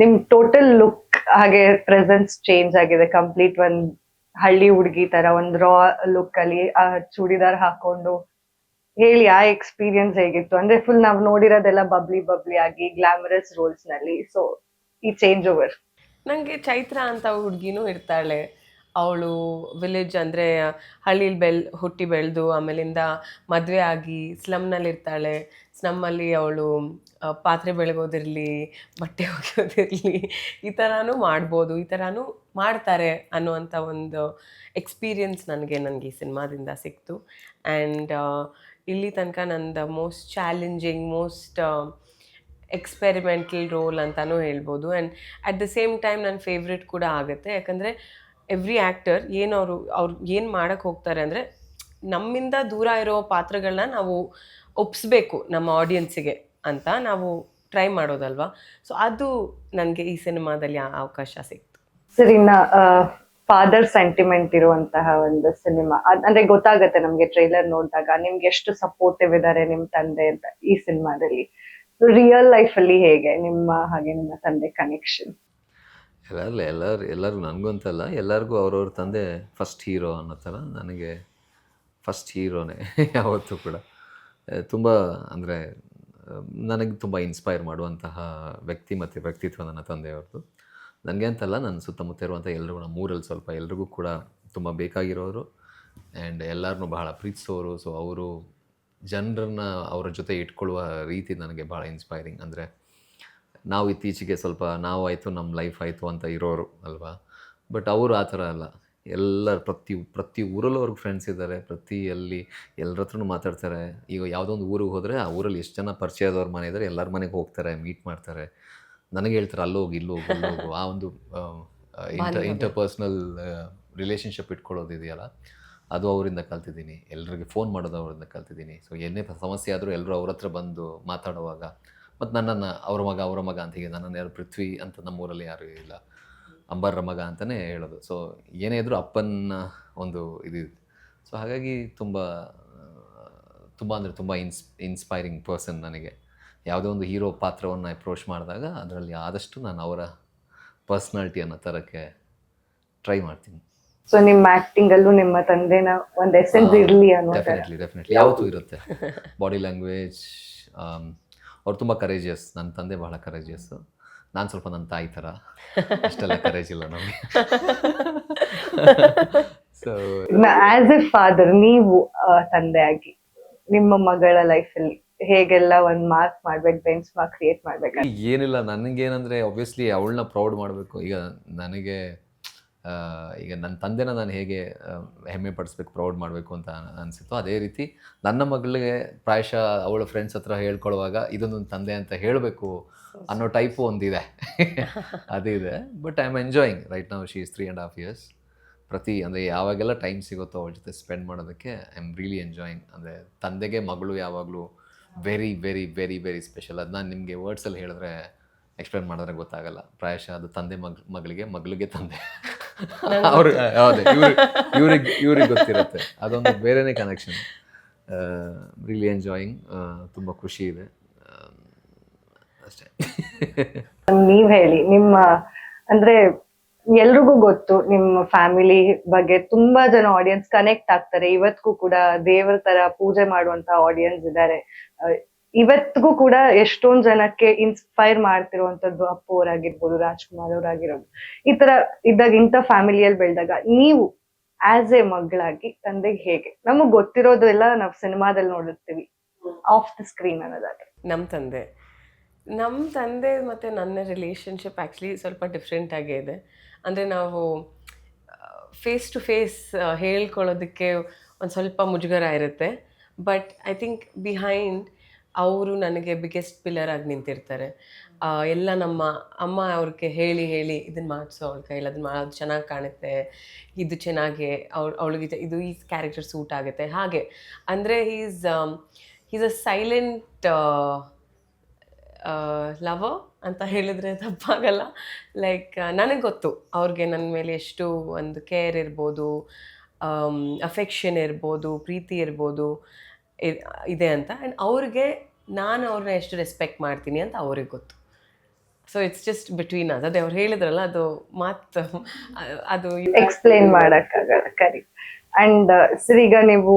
Speaker 1: ನಿಮ್ ಟೋಟಲ್ ಲುಕ್ ಹಾಗೆ ಪ್ರೆಸೆನ್ಸ್ ಚೇಂಜ್ ಆಗಿದೆ ಕಂಪ್ಲೀಟ್. ಒಂದ್ ಹಳ್ಳಿ ಹುಡುಗಿ ತರ ಒಂದ್ ರಾ ಲುಕ್ ಅಲ್ಲಿ ಆ ಚೂಡಿದಾರ್ ಹಾಕೊಂಡು ಹೇಳಿ, ಆ ಎಕ್ಸ್ಪೀರಿಯನ್ಸ್ ಹೇಗಿತ್ತು? ಅಂದ್ರೆ ಫುಲ್ ನಾವ್ ನೋಡಿರೋದೆಲ್ಲ ಬಬ್ಲಿ ಆಗಿ ಗ್ಲಾಮರಸ್ ರೋಲ್ಸ್ ನಲ್ಲಿ. ಸೊ ಈ ಚೇಂಜ್ ಓವರ್.
Speaker 2: ನನಗೆ ಚೈತ್ರ ಅಂತ ಹುಡುಗಿನೂ ಇರ್ತಾಳೆ. ಅವಳು ವಿಲೇಜ್ ಅಂದರೆ ಹಳ್ಳೀಲಿ ಹುಟ್ಟಿ ಬೆಳೆದು ಆಮೇಲಿಂದ ಮದುವೆ ಆಗಿ ಸ್ಲಮ್ನಲ್ಲಿರ್ತಾಳೆ. ಸ್ಲಮ್ಮಲ್ಲಿ ಅವಳು ಪಾತ್ರೆ ಬೆಳಗೋದಿರಲಿ, ಬಟ್ಟೆ ಒಗೆಯೋದಿರಲಿ, ಈ ಥರನೂ ಮಾಡ್ಬೋದು, ಈ ಥರನೂ ಮಾಡ್ತಾರೆ ಅನ್ನುವಂಥ ಒಂದು ಎಕ್ಸ್ಪೀರಿಯನ್ಸ್ ನನಗೆ ಈ ಸಿನಿಮಾದಿಂದ ಸಿಕ್ತು. ಆ್ಯಂಡ್ ಇಲ್ಲಿ ತನಕ ನಂದು most challenging, most experimental role ಅಂತಲೂ ಹೇಳ್ಬೋದು. And at the same time ನನ್ನ ಫೇವ್ರೆಟ್ ಕೂಡ ಆಗುತ್ತೆ. ಯಾಕಂದರೆ ಎವ್ರಿ ಆ್ಯಕ್ಟರ್ ಏನು ಅವ್ರು ಏನು ಮಾಡೋಕ್ಕೆ ಹೋಗ್ತಾರೆ ಅಂದರೆ ನಮ್ಮಿಂದ ದೂರ ಇರೋ ಪಾತ್ರಗಳನ್ನ ನಾವು ಒಪ್ಪಿಸ್ಬೇಕು ನಮ್ಮ ಆಡಿಯನ್ಸಿಗೆ ಅಂತ ನಾವು ಟ್ರೈ ಮಾಡೋದಲ್ವಾ. ಸೊ ಅದು ನನಗೆ ಈ ಸಿನಿಮಾದಲ್ಲಿ ಆ ಅವಕಾಶ ಸಿಕ್ತು.
Speaker 1: ಸರ್, ಇನ್ನ ಫಾದರ್ ಸೆಂಟಿಮೆಂಟ್ ಇರುವಂತಹ ಒಂದು ಸಿನಿಮಾ, ಅಂದ್ರೆ ಗೊತ್ತಾಗತ್ತೆ ನಮ್ಗೆ ಟ್ರೈಲರ್ ನೋಡಿದಾಗ ನಿಮ್ಗೆ ಎಷ್ಟು ಸಪೋರ್ಟಿವ್ ಇದ್ದಾರೆ ನಿಮ್ ತಂದೆ ಅಂತ ಈ ಸಿನಿಮಾದಲ್ಲಿ. ರಿಯಲ್ ಲೈಫ್ ಅಲ್ಲಿ ಹೇಗೆ ನಿಮ್ಮ ಹಾಗೆ ನಿಮ್ಮ ತಂದೆ ಕನೆಕ್ಷನ್?
Speaker 3: ಎಲ್ಲರೂ ನನಗೂ ಅಂತಲ್ಲ, ಎಲ್ಲರಿಗೂ ಅವ್ರವ್ರ ತಂದೆ ಫಸ್ಟ್ ಹೀರೋ ಅನ್ನೋ ಥರ ನನಗೆ ಫಸ್ಟ್ ಹೀರೋನೇ ಯಾವತ್ತೂ ಕೂಡ. ತುಂಬ ಅಂದರೆ ನನಗೆ ತುಂಬ ಇನ್ಸ್ಪೈರ್ ಮಾಡುವಂತಹ ವ್ಯಕ್ತಿ ಮತ್ತು ವ್ಯಕ್ತಿತ್ವ ನನ್ನ ತಂದೆಯವ್ರದ್ದು. ನನಗೆ ಅಂತಲ್ಲ, ನನ್ನ ಸುತ್ತಮುತ್ತ ಇರುವಂಥ ಎಲ್ಲರಿಗೂ, ನಮ್ಮ ಊರಲ್ಲಿ ಸ್ವಲ್ಪ ಎಲ್ರಿಗೂ ಕೂಡ ತುಂಬ ಬೇಕಾಗಿರೋರು ಆ್ಯಂಡ್ ಎಲ್ಲರನ್ನೂ ಬಹಳ ಪ್ರೀತಿಸೋರು. ಸೊ ಅವರು ಜನರನ್ನ ಅವರ ಜೊತೆ ಇಟ್ಕೊಳ್ಳುವ ರೀತಿ ನನಗೆ ಭಾಳ ಇನ್ಸ್ಪೈರಿಂಗ್. ಅಂದರೆ ನಾವು ಇತ್ತೀಚೆಗೆ ಸ್ವಲ್ಪ ನಾವು ಆಯಿತು ನಮ್ಮ ಲೈಫ್ ಆಯಿತು ಅಂತ ಇರೋರು ಅಲ್ವಾ, ಬಟ್ ಅವರು ಆ ಥರ ಅಲ್ಲ. ಎಲ್ಲರ ಪ್ರತಿ ಊರಲ್ಲೂ ಅವ್ರಿಗೆ ಫ್ರೆಂಡ್ಸ್ ಇದ್ದಾರೆ, ಪ್ರತಿಯಲ್ಲಿ ಎಲ್ಲರ ಹತ್ರನೂ ಮಾತಾಡ್ತಾರೆ. ಈಗ ಯಾವುದೋ ಒಂದು ಊರಿಗೆ ಹೋದರೆ ಆ ಊರಲ್ಲಿ ಎಷ್ಟು ಜನ ಪರಿಚಯದವ್ರ ಮನೆ ಇದ್ದಾರೆ ಎಲ್ಲರ ಮನೆಗೆ ಹೋಗ್ತಾರೆ, ಮೀಟ್ ಮಾಡ್ತಾರೆ, ನನಗೆ ಹೇಳ್ತಾರೆ ಅಲ್ಲೋಗಿ ಇಲ್ಲೋಗು ಇಲ್ಲೋಗು. ಆ ಒಂದು ಇಂಟರ್ಪರ್ಸ್ನಲ್ ರಿಲೇಷನ್ಶಿಪ್ ಇಟ್ಕೊಳ್ಳೋದಿದೆಯಲ್ಲ, ಅದು ಅವರಿಂದ ಕಲ್ತಿದ್ದೀನಿ. ಎಲ್ಲರಿಗೆ ಫೋನ್ ಮಾಡೋದು ಅವರಿಂದ ಕಲ್ತಿದ್ದೀನಿ. ಸೊ ಏನೇ ಸಮಸ್ಯೆ ಆದರೂ ಎಲ್ಲರೂ ಅವ್ರ ಹತ್ರ ಬಂದು ಮಾತಾಡುವಾಗ, ಮತ್ತು ನನ್ನನ್ನು ಅವರ ಮಗ ಅಂತ, ಹೀಗೆ ನನ್ನನ್ನು ಯಾರು ಪೃಥ್ವಿ ಅಂತ ನಮ್ಮೂರಲ್ಲಿ ಯಾರೂ ಇಲ್ಲ, ಅಂಬರ್ರ ಮಗ ಅಂತಲೇ ಹೇಳೋದು. ಸೊ ಏನೇ ಇದ್ದರೂ ಅಪ್ಪನ ಒಂದು ಇದಿದೆ. ಸೊ ಹಾಗಾಗಿ ತುಂಬ ಅಂದರೆ ತುಂಬ ಇನ್ಸ್ಪೈರಿಂಗ್ ಪರ್ಸನ್ ನನಗೆ. ಯಾವುದೋ ಒಂದು ಹೀರೋ ಪಾತ್ರವನ್ನು ಅಪ್ರೋಚ್ ಮಾಡಿದಾಗ ಅದರಲ್ಲಿ ಆದಷ್ಟು ನಾನು ಅವರ ಪರ್ಸ್ನಾಲಿಟಿಯನ್ನು ತರೋಕ್ಕೆ ಟ್ರೈ ಮಾಡ್ತೀನಿ.
Speaker 1: ಸೊ ನಿಮ್ಮ ಆಕ್ಟಿಂಗ್ ಅಲ್ಲೂ ನಿಮ್ಮ ತಂದೆನ ಒಂದು ಎಸೆನ್ಸ್ ಇರಲಿ ಅನ್ನೋ
Speaker 3: ಡೆಫಿನೆಟ್ಲಿ ಯಾವತ್ತೂ ಇರುತ್ತೆ. ಬಾಡಿ ಲ್ಯಾಂಗ್ವೇಜ್, ಅವ್ರು ತುಂಬ ಕರೇಜಿಯಸ್. ನನ್ನ ತಂದೆ ಬಹಳ ಕರೇಜಿಯಸ್ಸು. ನಾನು ಸ್ವಲ್ಪ ನನ್ನ ತಾಯಿ ಥರ, ಅಷ್ಟೆಲ್ಲ ಕರೇಜ್ ಇಲ್ಲ ನಮಗೆ. ಸೊ
Speaker 1: ಆಸ್ ಎ ಫಾದರ್, ನೀವು ತಂದೆಯಾಗಿ ನಿಮ್ಮ ಮಗಳ ಲೈಫಲ್ಲಿ ಹೇಗೆಲ್ಲ ಒಂದು ಮಾರ್ಕ್ ಮಾಡ್ಬೇಕು, ಬೆಂಚ್ ಮಾರ್ಕ್ ಕ್ರಿಯೇಟ್ ಮಾಡ್ಬೇಕು?
Speaker 3: ಏನಿಲ್ಲ, ನನಗೇನಂದರೆ ಆಬ್ವಿಯಸ್ಲಿ ಅವಳನ್ನ ಪ್ರೌಡ್ ಮಾಡಬೇಕು. ಈಗ ನನಗೆ ಈಗ ನನ್ನ ತಂದೆನ ನಾನು ಹೇಗೆ ಹೆಮ್ಮೆ ಪಡಿಸ್ಬೇಕು, ಪ್ರೌಡ್ ಮಾಡಬೇಕು ಅಂತ ಅನಿಸುತ್ತೋ, ಅದೇ ರೀತಿ ನನ್ನ ಮಗಳಿಗೆ ಪ್ರಾಯಶಃ ಅವಳ ಫ್ರೆಂಡ್ಸ್ ಹತ್ರ ಹೇಳ್ಕೊಳ್ಳುವಾಗ ಇದೊಂದು ತಂದೆ ಅಂತ ಹೇಳಬೇಕು ಅನ್ನೋ ಟೈಪು ಒಂದಿದೆ. ಅದಿದೆ. But I am enjoying right now. She is 3.5 years. ಅಂದರೆ ಯಾವಾಗೆಲ್ಲ ಟೈಮ್ ಸಿಗುತ್ತೋ ಅವಳ ಜೊತೆ ಸ್ಪೆಂಡ್ ಮಾಡೋದಕ್ಕೆ ಐ ಆಮ್ ರಿಯಲಿ ಎಂಜಾಯಿಂಗ್. ಅಂದರೆ ತಂದೆಗೆ ಮಗಳು ಯಾವಾಗಲೂ very very very very special. ಅದು ನಾನು ನಿಮಗೆ ವರ್ಡ್ಸಲ್ಲಿ ಹೇಳಿದ್ರೆ ಎಕ್ಸ್ಪ್ಲೇನ್ ಮಾಡಿದ್ರೆ ಗೊತ್ತಾಗಲ್ಲ. ಪ್ರಾಯಶಃ ಅದು ತಂದೆ ಮಗಳಿಗೆ ತಂದೆ ಅವರು ಯಾವುದೇ ಇವ್ರಿಗೆ ಗೊತ್ತಿರುತ್ತೆ. ಅದೊಂದು ಬೇರೆಯೇ ಕನೆಕ್ಷನ್. Really enjoying. ತುಂಬ ಖುಷಿ ಇದೆ ಅಷ್ಟೇ.
Speaker 1: ನೀವ್ ಹೇಳಿ, ನಿಮ್ಮ ಅಂದ್ರೆ ಎಲ್ರಿಗೂ ಗೊತ್ತು ನಿಮ್ಮ ಫ್ಯಾಮಿಲಿ ಬಗ್ಗೆ ತುಂಬಾ ಜನ ಆಡಿಯನ್ಸ್ ಕನೆಕ್ಟ್ ಆಗ್ತಾರೆ. ಇವತ್ತಿಗೂ ಕೂಡ ದೇವರ ತರ ಪೂಜೆ ಮಾಡುವಂತ ಆಡಿಯನ್ಸ್ ಇದ್ದಾರೆ. ಇವತ್ತಿಗೂ ಕೂಡ ಎಷ್ಟೊಂದ್ ಜನಕ್ಕೆ ಇನ್ಸ್ಪೈರ್ ಮಾಡ್ತಿರುವಂತದ್ದು ಅಪ್ಪು ಅವರಾಗಿರ್ಬೋದು, ರಾಜ್ಕುಮಾರ್ ಅವರಾಗಿರೋದು. ಈ ತರ ಇದ್ದಾಗ, ಇಂಥ ಫ್ಯಾಮಿಲಿಯಲ್ಲಿ ಬೆಳೆದಾಗ ನೀವು ಆಸ್ ಎ ಮಗಳಾಗಿ ತಂದೆಗೆ ಹೇಗೆ? ನಮಗ್ ಗೊತ್ತಿರೋದು ಎಲ್ಲ ನಾವು ಸಿನಿಮಾದಲ್ಲಿ ನೋಡಿರ್ತೀವಿ, ಆಫ್ ದ ಸ್ಕ್ರೀನ್ ಅನ್ನೋದಾದ್ರೆ.
Speaker 2: ನಮ್ಮ ತಂದೆ ಮತ್ತು ನನ್ನ ರಿಲೇಷನ್ಶಿಪ್ ಆ್ಯಕ್ಚುಲಿ ಸ್ವಲ್ಪ ಡಿಫ್ರೆಂಟಾಗೇ ಇದೆ. ಅಂದರೆ ನಾವು ಫೇಸ್ ಟು ಫೇಸ್ ಹೇಳ್ಕೊಳ್ಳೋದಕ್ಕೆ ಒಂದು ಸ್ವಲ್ಪ ಮುಜುಗರ ಇರುತ್ತೆ. ಬಟ್ ಐ ಥಿಂಕ್ ಬಿಹೈಂಡ್ ಅವರು ನನಗೆ ಬಿಗ್ಗೆಸ್ಟ್ ಪಿಲ್ಲರ್ ಆಗಿ ನಿಂತಿರ್ತಾರೆ. ಎಲ್ಲ ನಮ್ಮ ಅಮ್ಮ ಅವ್ರಿಗೆ ಹೇಳಿ ಇದನ್ನು ಮಾಡಿಸೋ ಅವ್ಳ ಕೈಯಲ್ಲಿ, ಅದನ್ನು ಮಾಡೋದು ಚೆನ್ನಾಗಿ ಕಾಣುತ್ತೆ, ಇದು ಚೆನ್ನಾಗೆ ಅವಳಿಗೆ ಇದು ಈ ಕ್ಯಾರೆಕ್ಟರ್ ಸೂಟ್ ಆಗುತ್ತೆ ಹಾಗೆ. ಅಂದರೆ ಈಸ್ ಅ ಸೈಲೆಂಟ್ ಲವರ್ ಅಂತ ಹೇಳಿದ್ರೆ ತಪ್ಪಾಗಲ್ಲ. ಲೈಕ್ ನನಗೆ ಗೊತ್ತು ಅವ್ರಿಗೆ ನನ್ನ ಮೇಲೆ ಎಷ್ಟು ಒಂದು ಕೇರ್ ಇರ್ಬೋದು, ಅಫೆಕ್ಷನ್ ಇರ್ಬೋದು, ಪ್ರೀತಿ ಇರ್ಬೋದು ಇದೆ ಅಂತ. ಆ್ಯಂಡ್ ಅವ್ರಿಗೆ ನಾನು ಅವ್ರನ್ನ ಎಷ್ಟು ರೆಸ್ಪೆಕ್ಟ್ ಮಾಡ್ತೀನಿ ಅಂತ ಅವ್ರಿಗೆ ಗೊತ್ತು. So it's just between us. ಅದೇ ಅವ್ರು ಹೇಳಿದ್ರಲ್ಲ, ಅದು ಮಾತು ಅದು
Speaker 1: ಎಕ್ಸ್ಪ್ಲೇನ್ ಮಾಡಕ್ಕಾಗಲ್ಲ. ಕರೆಕ್ಟ್. ಅಂಡ್ ಸರ್, ಈಗ ನೀವು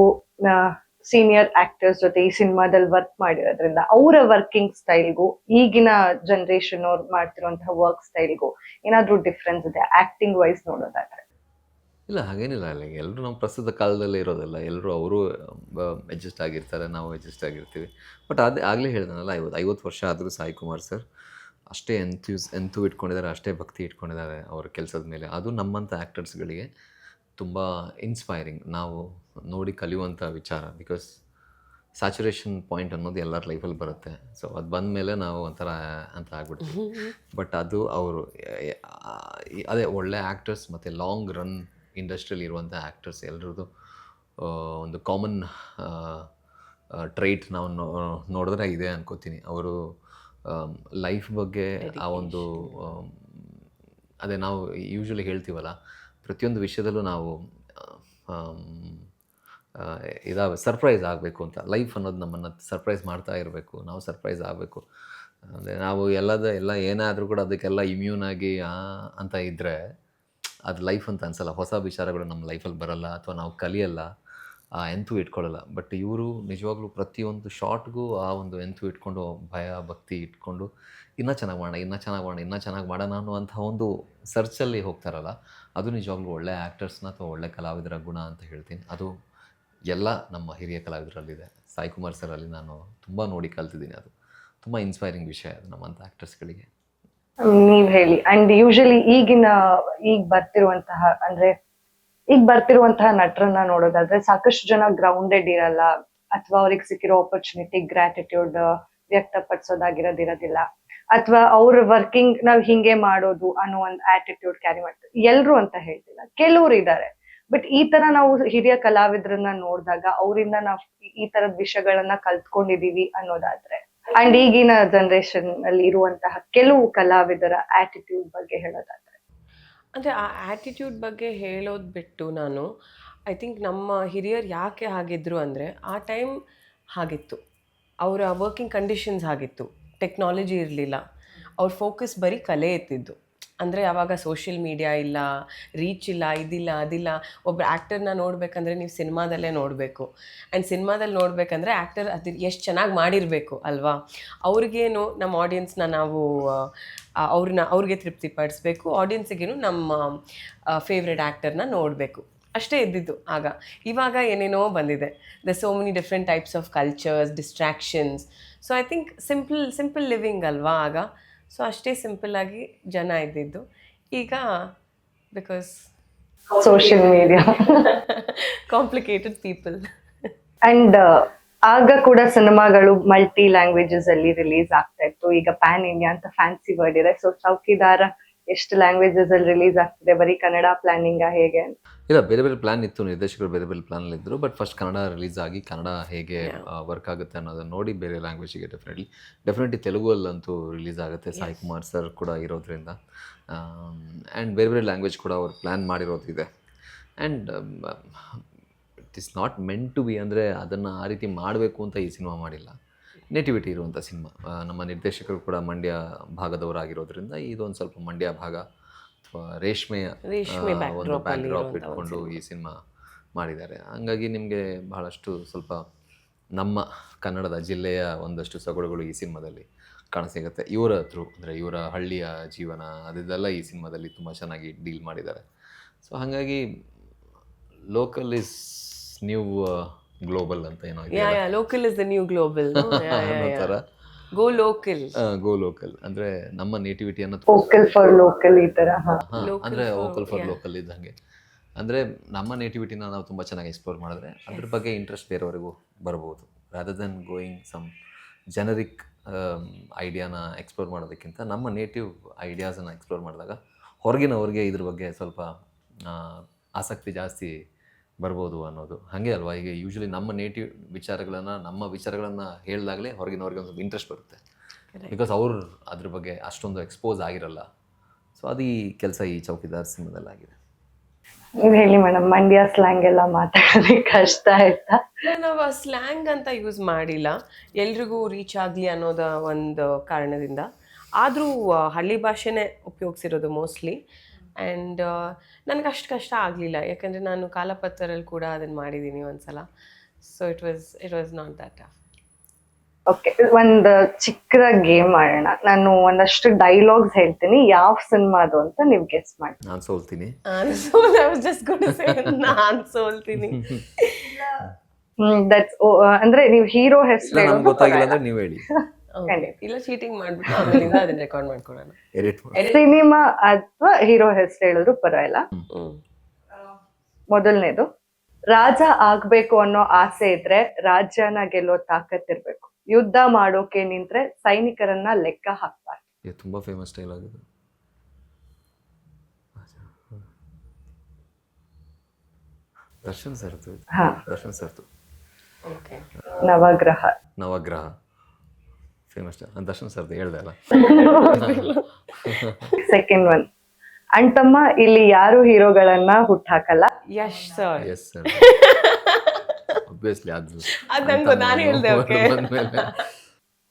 Speaker 1: ಸೀನಿಯರ್ ಆಕ್ಟರ್ಸ್ ಜೊತೆ ಈ ಸಿನಿಮಾದಲ್ಲಿ ವರ್ಕ್ ಮಾಡಿರೋದ್ರಿಂದ ಅವರ ವರ್ಕಿಂಗ್ ಸ್ಟೈಲ್ಗೂ ಈಗಿನ ಜನರೇಷನ್ ಅವ್ರು ಮಾಡ್ತಿರುವಂತಹ ವರ್ಕ್ ಸ್ಟೈಲ್ಗೂ ಏನಾದ್ರೂ ಡಿಫ್ರೆನ್ಸ್ ಇದೆ ಆಕ್ಟಿಂಗ್ ವೈಸ್ ನೋಡೋದಾದ್ರೆ?
Speaker 3: ಇಲ್ಲ, ಹಾಗೇನಿಲ್ಲ. ಎಲ್ಲರೂ ನಮ್ಮ ಪ್ರಸ್ತುತ ಕಾಲದಲ್ಲೇ ಇರೋದಲ್ಲ, ಎಲ್ಲರೂ ಅವರು ಅಡ್ಜಸ್ಟ್ ಆಗಿರ್ತಾರೆ, ನಾವು ಅಡ್ಜಸ್ಟ್ ಆಗಿರ್ತೀವಿ. ಬಟ್ ಆಗಲೇ ಹೇಳಿದ್ನಲ್ಲ, 50 ವರ್ಷ ಆದರೂ ಸಾಯಿ ಕುಮಾರ್ ಸರ್ ಅಷ್ಟೇ ಎಂತೂ ಇಟ್ಕೊಂಡಿದ್ದಾರೆ, ಅಷ್ಟೇ ಭಕ್ತಿ ಇಟ್ಕೊಂಡಿದ್ದಾರೆ ಅವ್ರ ಕೆಲಸದ ಮೇಲೆ. ಅದು ನಮ್ಮಂಥ ಆ್ಯಕ್ಟರ್ಸ್ಗಳಿಗೆ ತುಂಬ ಇನ್ಸ್ಪೈರಿಂಗ್, ನಾವು ನೋಡಿ ಕಲಿಯುವಂಥ ವಿಚಾರ. ಬಿಕಾಸ್ ಸ್ಯಾಚುರೇಷನ್ ಪಾಯಿಂಟ್ ಅನ್ನೋದು ಎಲ್ಲರ ಲೈಫಲ್ಲಿ ಬರುತ್ತೆ. ಸೊ ಅದು ಬಂದ ಮೇಲೆ ನಾವು ಒಂಥರ ಅಂತ ಆಗ್ಬಿಡ್ತೀವಿ. ಬಟ್ ಅದು ಅವರು ಅದೇ ಒಳ್ಳೆ ಆ್ಯಕ್ಟರ್ಸ್ ಮತ್ತು ಲಾಂಗ್ ರನ್ ಇಂಡಸ್ಟ್ರಿಯಲ್ಲಿ ಇರುವಂಥ ಆ್ಯಕ್ಟರ್ಸ್ ಎಲ್ಲರದ್ದು ಒಂದು ಕಾಮನ್ ಟ್ರೈಟ್ ನಾವು ನೋಡಿದ್ರೆ ಇದೆ ಅನ್ಕೋತೀನಿ. ಅವರು ಲೈಫ್ ಬಗ್ಗೆ ಆ ಒಂದು ಅದೇ ನಾವು ಯೂಶ್ವಲಿ ಹೇಳ್ತೀವಲ್ಲ, ಪ್ರತಿಯೊಂದು ವಿಷಯದಲ್ಲೂ ನಾವು ಇದಾವೆ ಸರ್ಪ್ರೈಸ್ ಆಗಬೇಕು ಅಂತ. ಲೈಫ್ ಅನ್ನೋದು ನಮ್ಮನ್ನು ಸರ್ಪ್ರೈಸ್ ಮಾಡ್ತಾ ಇರಬೇಕು, ನಾವು ಸರ್ಪ್ರೈಸ್ ಆಗಬೇಕು. ಅಂದರೆ ನಾವು ಎಲ್ಲ ಏನಾದರೂ ಕೂಡ ಅದಕ್ಕೆಲ್ಲ ಇಮ್ಯೂನ್ ಆಗಿ ಅಂತ ಇದ್ದರೆ ಅದು ಲೈಫ್ ಅಂತ ಅನಿಸಲ್ಲ. ಹೊಸ ವಿಚಾರಗಳು ನಮ್ಮ ಲೈಫಲ್ಲಿ ಬರಲ್ಲ ಅಥವಾ ನಾವು ಕಲಿಯಲ್ಲ, ಎಂತೂ ಇಟ್ಕೊಳ್ಳಲ್ಲ. ಬಟ್ ಇವರು ನಿಜವಾಗ್ಲೂ ಪ್ರತಿಯೊಂದು ಶಾರ್ಟ್ಗೂ ಆ ಒಂದು ಎಂತೂ ಇಟ್ಕೊಂಡು ಭಯ ಭಕ್ತಿ ಇಟ್ಕೊಂಡು ಇನ್ನೂ ಚೆನ್ನಾಗಿ ಮಾಡೋಣ ಅನ್ನುವಂಥ ಒಂದು ಸರ್ಚಲ್ಲಿ ಹೋಗ್ತಾರಲ್ಲ, ಅದು ನಿಜವಾಗ್ಲೂ ಒಳ್ಳೆ ಆ್ಯಕ್ಟರ್ಸ್ನ ಅಥವಾ ಒಳ್ಳೆ ಕಲಾವಿದರ ಗುಣ ಅಂತ ಹೇಳ್ತೀನಿ. ಅದು ಎಲ್ಲ ನಮ್ಮ ಹಿರಿಯ ಕಲಾವಿದರಲ್ಲಿದೆ. ಸಾಯಿ ಕುಮಾರ್ ಸರಲ್ಲಿ ನಾನು ತುಂಬ ನೋಡಿ ಕಲ್ತಿದ್ದೀನಿ. ಅದು ತುಂಬ ಇನ್ಸ್ಪೈರಿಂಗ್ ವಿಷಯ ಅದು ನಮ್ಮಂಥ ಆ್ಯಕ್ಟರ್ಸ್ಗಳಿಗೆ.
Speaker 1: ನೀವ್ ಹೇಳಿ. ಅಂಡ್ ಯೂಶಲಿ ಈಗ ಬರ್ತಿರುವಂತಹ ನಟರನ್ನ ನೋಡೋದಾದ್ರೆ ಸಾಕಷ್ಟು ಜನ ಗ್ರೌಂಡೆಡ್ ಇರಲ್ಲ, ಅಥವಾ ಅವ್ರಿಗೆ ಸಿಕ್ಕಿರೋ ಆಪರ್ಚುನಿಟಿ ಗ್ರಾಟಿಟ್ಯೂಡ್ ವ್ಯಕ್ತಪಡಿಸೋದಾಗಿರೋದಿರೋದಿಲ್ಲ, ಅಥವಾ ಅವ್ರ ವರ್ಕಿಂಗ್ ನಾವ್ ಹಿಂಗೆ ಮಾಡೋದು ಅನ್ನೋ ಒಂದು ಆಟಿಟ್ಯೂಡ್ ಕ್ಯಾರಿ ಮಾಡ್ತಾರೆ. ಎಲ್ರು ಅಂತ ಹೇಳ್ತಿಲ್ಲ, ಕೆಲವ್ರು ಇದ್ದಾರೆ. ಬಟ್ ಈ ತರ ನಾವು ಹಿರಿಯ ಕಲಾವಿದ್ರನ್ನ ನೋಡಿದಾಗ ಅವರಿಂದ ನಾವು ಈ ತರದ ವಿಷಯಗಳನ್ನ ಕಲ್ತ್ಕೊಂಡಿದೀವಿ ಅನ್ನೋದಾದ್ರೆ, ಅಂಡ್ ಈಗಿನ ಜನರೇಷನ್ ಅಲ್ಲಿ ಇರುವಂತಹ ಕೆಲವು ಕಲಾವಿದರ ಆಟಿಟ್ಯೂಡ್ ಬಗ್ಗೆ ಹೇಳೋದಾದ್ರೆ,
Speaker 2: ಅಂದರೆ ಆ ಆ್ಯಟಿಟ್ಯೂಡ್ ಬಗ್ಗೆ ಹೇಳೋದು ಬಿಟ್ಟು ನಾನು ಐ ಥಿಂಕ್ ನಮ್ಮ ಹಿರಿಯರು ಯಾಕೆ ಹಾಗಿದ್ರು ಅಂದರೆ ಆ ಟೈಮ್ ಹಾಗಿತ್ತು, ಅವರ ವರ್ಕಿಂಗ್ ಕಂಡೀಷನ್ಸ್ ಆಗಿತ್ತು, ಟೆಕ್ನಾಲಜಿ ಇರಲಿಲ್ಲ, ಅವ್ರ ಫೋಕಸ್ ಬರೀ ಕಲೆ ಎತ್ತಿದ್ದು. ಅಂದರೆ ಆವಾಗ ಸೋಷಿಯಲ್ ಮೀಡಿಯಾ ಇಲ್ಲ, ರೀಚ್ ಇಲ್ಲ, ಇದಿಲ್ಲ ಅದಿಲ್ಲ. ಒಬ್ಬ ಆ್ಯಕ್ಟರ್ನ ನೋಡಬೇಕಂದ್ರೆ ನೀವು ಸಿನಿಮಾದಲ್ಲೇ ನೋಡಬೇಕು. ಆ್ಯಂಡ್ ಸಿನಿಮಾದಲ್ಲಿ ನೋಡಬೇಕಂದ್ರೆ ಆ್ಯಕ್ಟರ್ ಅದು ಎಷ್ಟು ಚೆನ್ನಾಗಿ ಮಾಡಿರಬೇಕು ಅಲ್ವಾ. ಅವ್ರಿಗೇನು ನಮ್ಮ ಆಡಿಯನ್ಸ್ನ ನಾವು ಅವ್ರಿಗೆ ತೃಪ್ತಿಪಡಿಸ್ಬೇಕು, ಆಡಿಯನ್ಸಿಗೇನು ನಮ್ಮ ಫೇವ್ರೆಟ್ ಆ್ಯಕ್ಟರ್ನ ನೋಡಬೇಕು, ಅಷ್ಟೇ ಇದ್ದಿದ್ದು ಆಗ. ಇವಾಗ ಏನೇನೋ ಬಂದಿದೆ, the so many different types of cultures, distractions. So I think simple living ಅಲ್ವಾ ಆಗ. ಸೊ ಅಷ್ಟೇ ಸಿಂಪಲ್ಲಾಗಿ ಜನ ಇದ್ದಿದ್ದು. ಈಗ because
Speaker 1: social media
Speaker 2: complicated people.
Speaker 1: And ಆಗ ಕೂಡ ಸಿನಿಮಾಗಳು ಮಲ್ಟಿ ಲ್ಯಾಂಗ್ವೇಜಸ್ ಅಲ್ಲಿ ರಿಲೀಸ್ ಆಗ್ತಾ ಇತ್ತು. ಈಗ ಪ್ಯಾನ್ ಇಂಡಿಯಾ ಅಂತ ಫ್ಯಾನ್ಸಿ ವರ್ಡ್ ಇದೆ. ಸೊ ಚೌಕಿದಾರ ಎಷ್ಟು ಲ್ಯಾಂಗ್ವೇಜಸ್ ಅಲ್ಲಿ ರಿಲೀಸ್ ಆಗ್ತಿದೆ, ಬರೀ ಕನ್ನಡ ಪ್ಲಾನಿಂಗ್ ಹೇಗೆ?
Speaker 3: ಇಲ್ಲ, ಬೇರೆ ಬೇರೆ ಪ್ಲಾನ್ ಇತ್ತು, ನಿರ್ದೇಶಕರು ಬೇರೆ ಬೇರೆ ಪ್ಲಾನಲ್ಲಿ ಇದ್ದರು. ಬಟ್ ಫಸ್ಟ್ ಕನ್ನಡ ರಿಲೀಸ್ ಆಗಿ ಕನ್ನಡ ಹೇಗೆ ವರ್ಕ್ ಆಗುತ್ತೆ ಅನ್ನೋದನ್ನ ನೋಡಿ ಬೇರೆ ಲ್ಯಾಂಗ್ವೇಜಿಗೆ ಡೆಫಿನೆಟ್ಲಿ ತೆಲುಗಲ್ಲಂತೂ ರಿಲೀಸ್ ಆಗುತ್ತೆ, ಸಾಯಿ ಕುಮಾರ್ ಸರ್ ಕೂಡ ಇರೋದ್ರಿಂದ. ಆ್ಯಂಡ್ ಬೇರೆ ಬೇರೆ ಲ್ಯಾಂಗ್ವೇಜ್ ಕೂಡ ಅವ್ರು ಪ್ಲ್ಯಾನ್ ಮಾಡಿರೋದಿದೆ. And it is not meant to be, ಅಂದರೆ ಅದನ್ನು ಆ ರೀತಿ ಮಾಡಬೇಕು ಅಂತ ಈ ಸಿನಿಮಾ ಮಾಡಿಲ್ಲ. ನೇಟಿವಿಟಿ ಇರುವಂಥ ಸಿನಿಮಾ. ನಮ್ಮ ನಿರ್ದೇಶಕರು ಕೂಡ ಮಂಡ್ಯ ಭಾಗದವರಾಗಿರೋದ್ರಿಂದ ಇದೊಂದು ಸ್ವಲ್ಪ ಮಂಡ್ಯ ಭಾಗ ಅಥವಾ ರೇಷ್ಮೆಯ ಒಂದು ಬ್ಯಾಕ್ಡ್ರಾಪ್ ಇಟ್ಕೊಂಡು ಈ ಸಿನಿಮಾ ಮಾಡಿದ್ದಾರೆ. ಹಂಗಾಗಿ ನಿಮಗೆ ಬಹಳಷ್ಟು ಸ್ವಲ್ಪ ನಮ್ಮ ಕನ್ನಡದ ಜಿಲ್ಲೆಯ ಒಂದಷ್ಟು ಸೊಗಡುಗಳು ಈ ಸಿನಿಮಾದಲ್ಲಿ ಕಾಣಸಿಗುತ್ತೆ. ಇವರ ಥ್ರೂ, ಅಂದರೆ ಇವರ ಹಳ್ಳಿಯ ಜೀವನ ಅದೆಲ್ಲ ಈ ಸಿನಿಮಾದಲ್ಲಿ ತುಂಬ ಚೆನ್ನಾಗಿ ಡೀಲ್ ಮಾಡಿದ್ದಾರೆ. ಸೊ ಹಾಗಾಗಿ ಲೋಕಲ್ ಇಸ್ ನ್ಯೂ ಗ್ಲೋಬಲ್ ಅಂತ ಏನೋ
Speaker 2: local is the new global
Speaker 3: ಅನ್ನೋ ಥರ.
Speaker 2: ಗೋ ಲೋಕಲ್ ಅಂದರೆ ನಮ್ಮ ನೇಟಿವಿಟಿಯನ್ನು
Speaker 1: ವೋಕಲ್ ಫಾರ್ ಲೋಕಲ್ ಈ ತರ.
Speaker 3: ಅಂದರೆ ವೋಕಲ್ ಫಾರ್ ಲೋಕಲ್ ಇದ್ದಂಗೆ. ಅಂದರೆ ನಮ್ಮ ನೇಟಿವಿಟಿನ ನಾವು ತುಂಬ ಚೆನ್ನಾಗಿ ಎಕ್ಸ್ಪ್ಲೋರ್ ಮಾಡಿದ್ರೆ ಅದ್ರ ಬಗ್ಗೆ ಇಂಟ್ರೆಸ್ಟ್ ಬೇರೆಯವರೆಗೂ ಬರ್ಬೋದು. Rather than going some generic ಐಡಿಯಾನ ಎಕ್ಸ್ಪ್ಲೋರ್ ಮಾಡೋದಕ್ಕಿಂತ ನಮ್ಮ ನೇಟಿವ್ ಐಡಿಯಾಸನ್ನು ಎಕ್ಸ್ಪ್ಲೋರ್ ಮಾಡಿದಾಗ ಹೊರಗಿನವ್ರಿಗೆ ಇದ್ರ ಬಗ್ಗೆ ಸ್ವಲ್ಪ ಆಸಕ್ತಿ ಜಾಸ್ತಿ ಬರ್ಬೋದು ಅನ್ನೋದು. ಹಾಗೆ ಅಲ್ವಾ, ಈಗ ಯೂಶ್ವಲಿ ನಮ್ಮ ನೇಟಿವ್ ವಿಚಾರಗಳನ್ನು ಹೇಳಿದಾಗಲೇ ಹೊರಗಿನವ್ರಿಗೆ ಒಂದು ಸ್ವಲ್ಪ ಇಂಟ್ರೆಸ್ಟ್ ಬರುತ್ತೆ. ಬಿಕಾಸ್ ಅವ್ರು ಅದ್ರ ಬಗ್ಗೆ ಅಷ್ಟೊಂದು ಎಕ್ಸ್ಪೋಸ್ ಆಗಿರಲ್ಲ. ಸೊ ಅದು ಈ ಕೆಲಸ ಈ ಚೌಕಿದಾರ್ ಸಿನಿಮಾದಲ್ಲಿ ಆಗಿದೆ.
Speaker 1: ನೀವು ಹೇಳಿ ಮೇಡಮ್, ಮಂಡ್ಯ ಸ್ಲ್ಯಾಂಗ್ ಎಲ್ಲ ಮಾತಾಡೋದಕ್ಕೆ ಕಷ್ಟ ಆಯ್ತಾ?
Speaker 2: ನಾವು ಆ ಸ್ಲ್ಯಾಂಗ್ ಅಂತ ಯೂಸ್ ಮಾಡಿಲ್ಲ, ಎಲ್ರಿಗೂ ರೀಚ್ ಆಗಲಿ ಅನ್ನೋದ ಒಂದು ಕಾರಣದಿಂದ. ಆದರೂ ಹಳ್ಳಿ ಭಾಷೆನೇ ಉಪಯೋಗಿಸಿರೋದು ಮೋಸ್ಟ್ಲಿ. ಆ್ಯಂಡ್ ನನಗೆ ಅಷ್ಟು ಕಷ್ಟ ಆಗಲಿಲ್ಲ, ಯಾಕಂದರೆ ನಾನು ಕಾಲಪತ್ರದಲ್ಲಿ ಕೂಡ ಅದನ್ನು ಮಾಡಿದ್ದೀನಿ ಒಂದ್ಸಲ. So it was not that tough.
Speaker 1: Okay, ಒಂದು ಚಿಕ್ಕದಾಗಿ ಗೇಮ್ ಮಾಡೋಣ. ನಾನು ಒಂದಷ್ಟು ಡೈಲಾಗ್ಸ್ ಹೇಳ್ತೀನಿ, ಯಾವ ಸಿನಿಮಾದು ಅಂತ ನೀವು ಗೆಸ್ ಮಾಡಿ.
Speaker 3: ನಾನು ಸೋಲ್ತೀನಿ.
Speaker 2: ನಾನು ಸೋಲ್ತೀನಿ.
Speaker 1: ಅಂದ್ರೆ ನೀವು ಹೀರೋ ಹೆಸರು
Speaker 3: ಗೊತ್ತಾಗಿಲ್ಲ ಅಂದ್ರೆ ನೀವು ಹೇಳಿ.
Speaker 2: ಇಲ್ಲ, ಚೀಟಿಂಗ್ ಮಾಡ್ಬಿಟ್ಟು ಆಮೇಲಿಂದ ಅದನ್ನ ರೆಕಾರ್ಡ್ ಮಾಡ್ಕೊಳ್ಳೋಣ.
Speaker 1: ಸಿನಿಮಾ ಅಥವಾ ಹೀರೋ ಹೆಸರು ಹೇಳಿದ್ರು ಪರವಾಗಿಲ್ಲ. ಮೊದಲನೇದು ರಾಜ ಆಗ್ಬೇಕು ಅನ್ನೋ ಆಸೆ ಇದ್ರೆ ರಾಜ್ಯನ ಗೆಲ್ಲೋ ತಾಕತ್ತಿರ್ಬೇಕು. ಯುದ್ಧ ಮಾಡೋಕೆ ನಿಂತ್ರೆ ಸೈನಿಕರನ್ನ ಲೆಕ್ಕ ಹಾಕ್ಬಾರ್ದು.
Speaker 3: ಇದು ತುಂಬ ಫೇಮಸ್ ಡೈಲಾಗ್ ಇದು. ದರ್ಶನ್ ಸರ್ದು ಇದು.
Speaker 1: ಹಾ.
Speaker 3: ದರ್ಶನ್ ಸರ್ದು
Speaker 2: ಓಕೆ.
Speaker 1: ನವಗ್ರಹ.
Speaker 3: ನವಗ್ರಹ ಫೇಮಸ್ ದರ್ಶನ್ ಸರ್ದು ಹೇಳ್ದೆ ಅಲ್ಲ.
Speaker 1: ಸೆಕೆಂಡ್ ಒನ್, ಅಣ್ತಮ್ಮ ಇಲ್ಲಿ ಯಾರು ಹೀರೋಗಳನ್ನ ಹುಟ್ಟಾಕಲ್ಲ.
Speaker 2: Yash sir.
Speaker 3: Yes sir, obviously ಅದು
Speaker 2: ಅದ್ ನಂಗೆ ನಾನು ಹೇಳ್ದೆ. ಓಕೆ.
Speaker 3: ಬಂದ್ಮೇಲೆ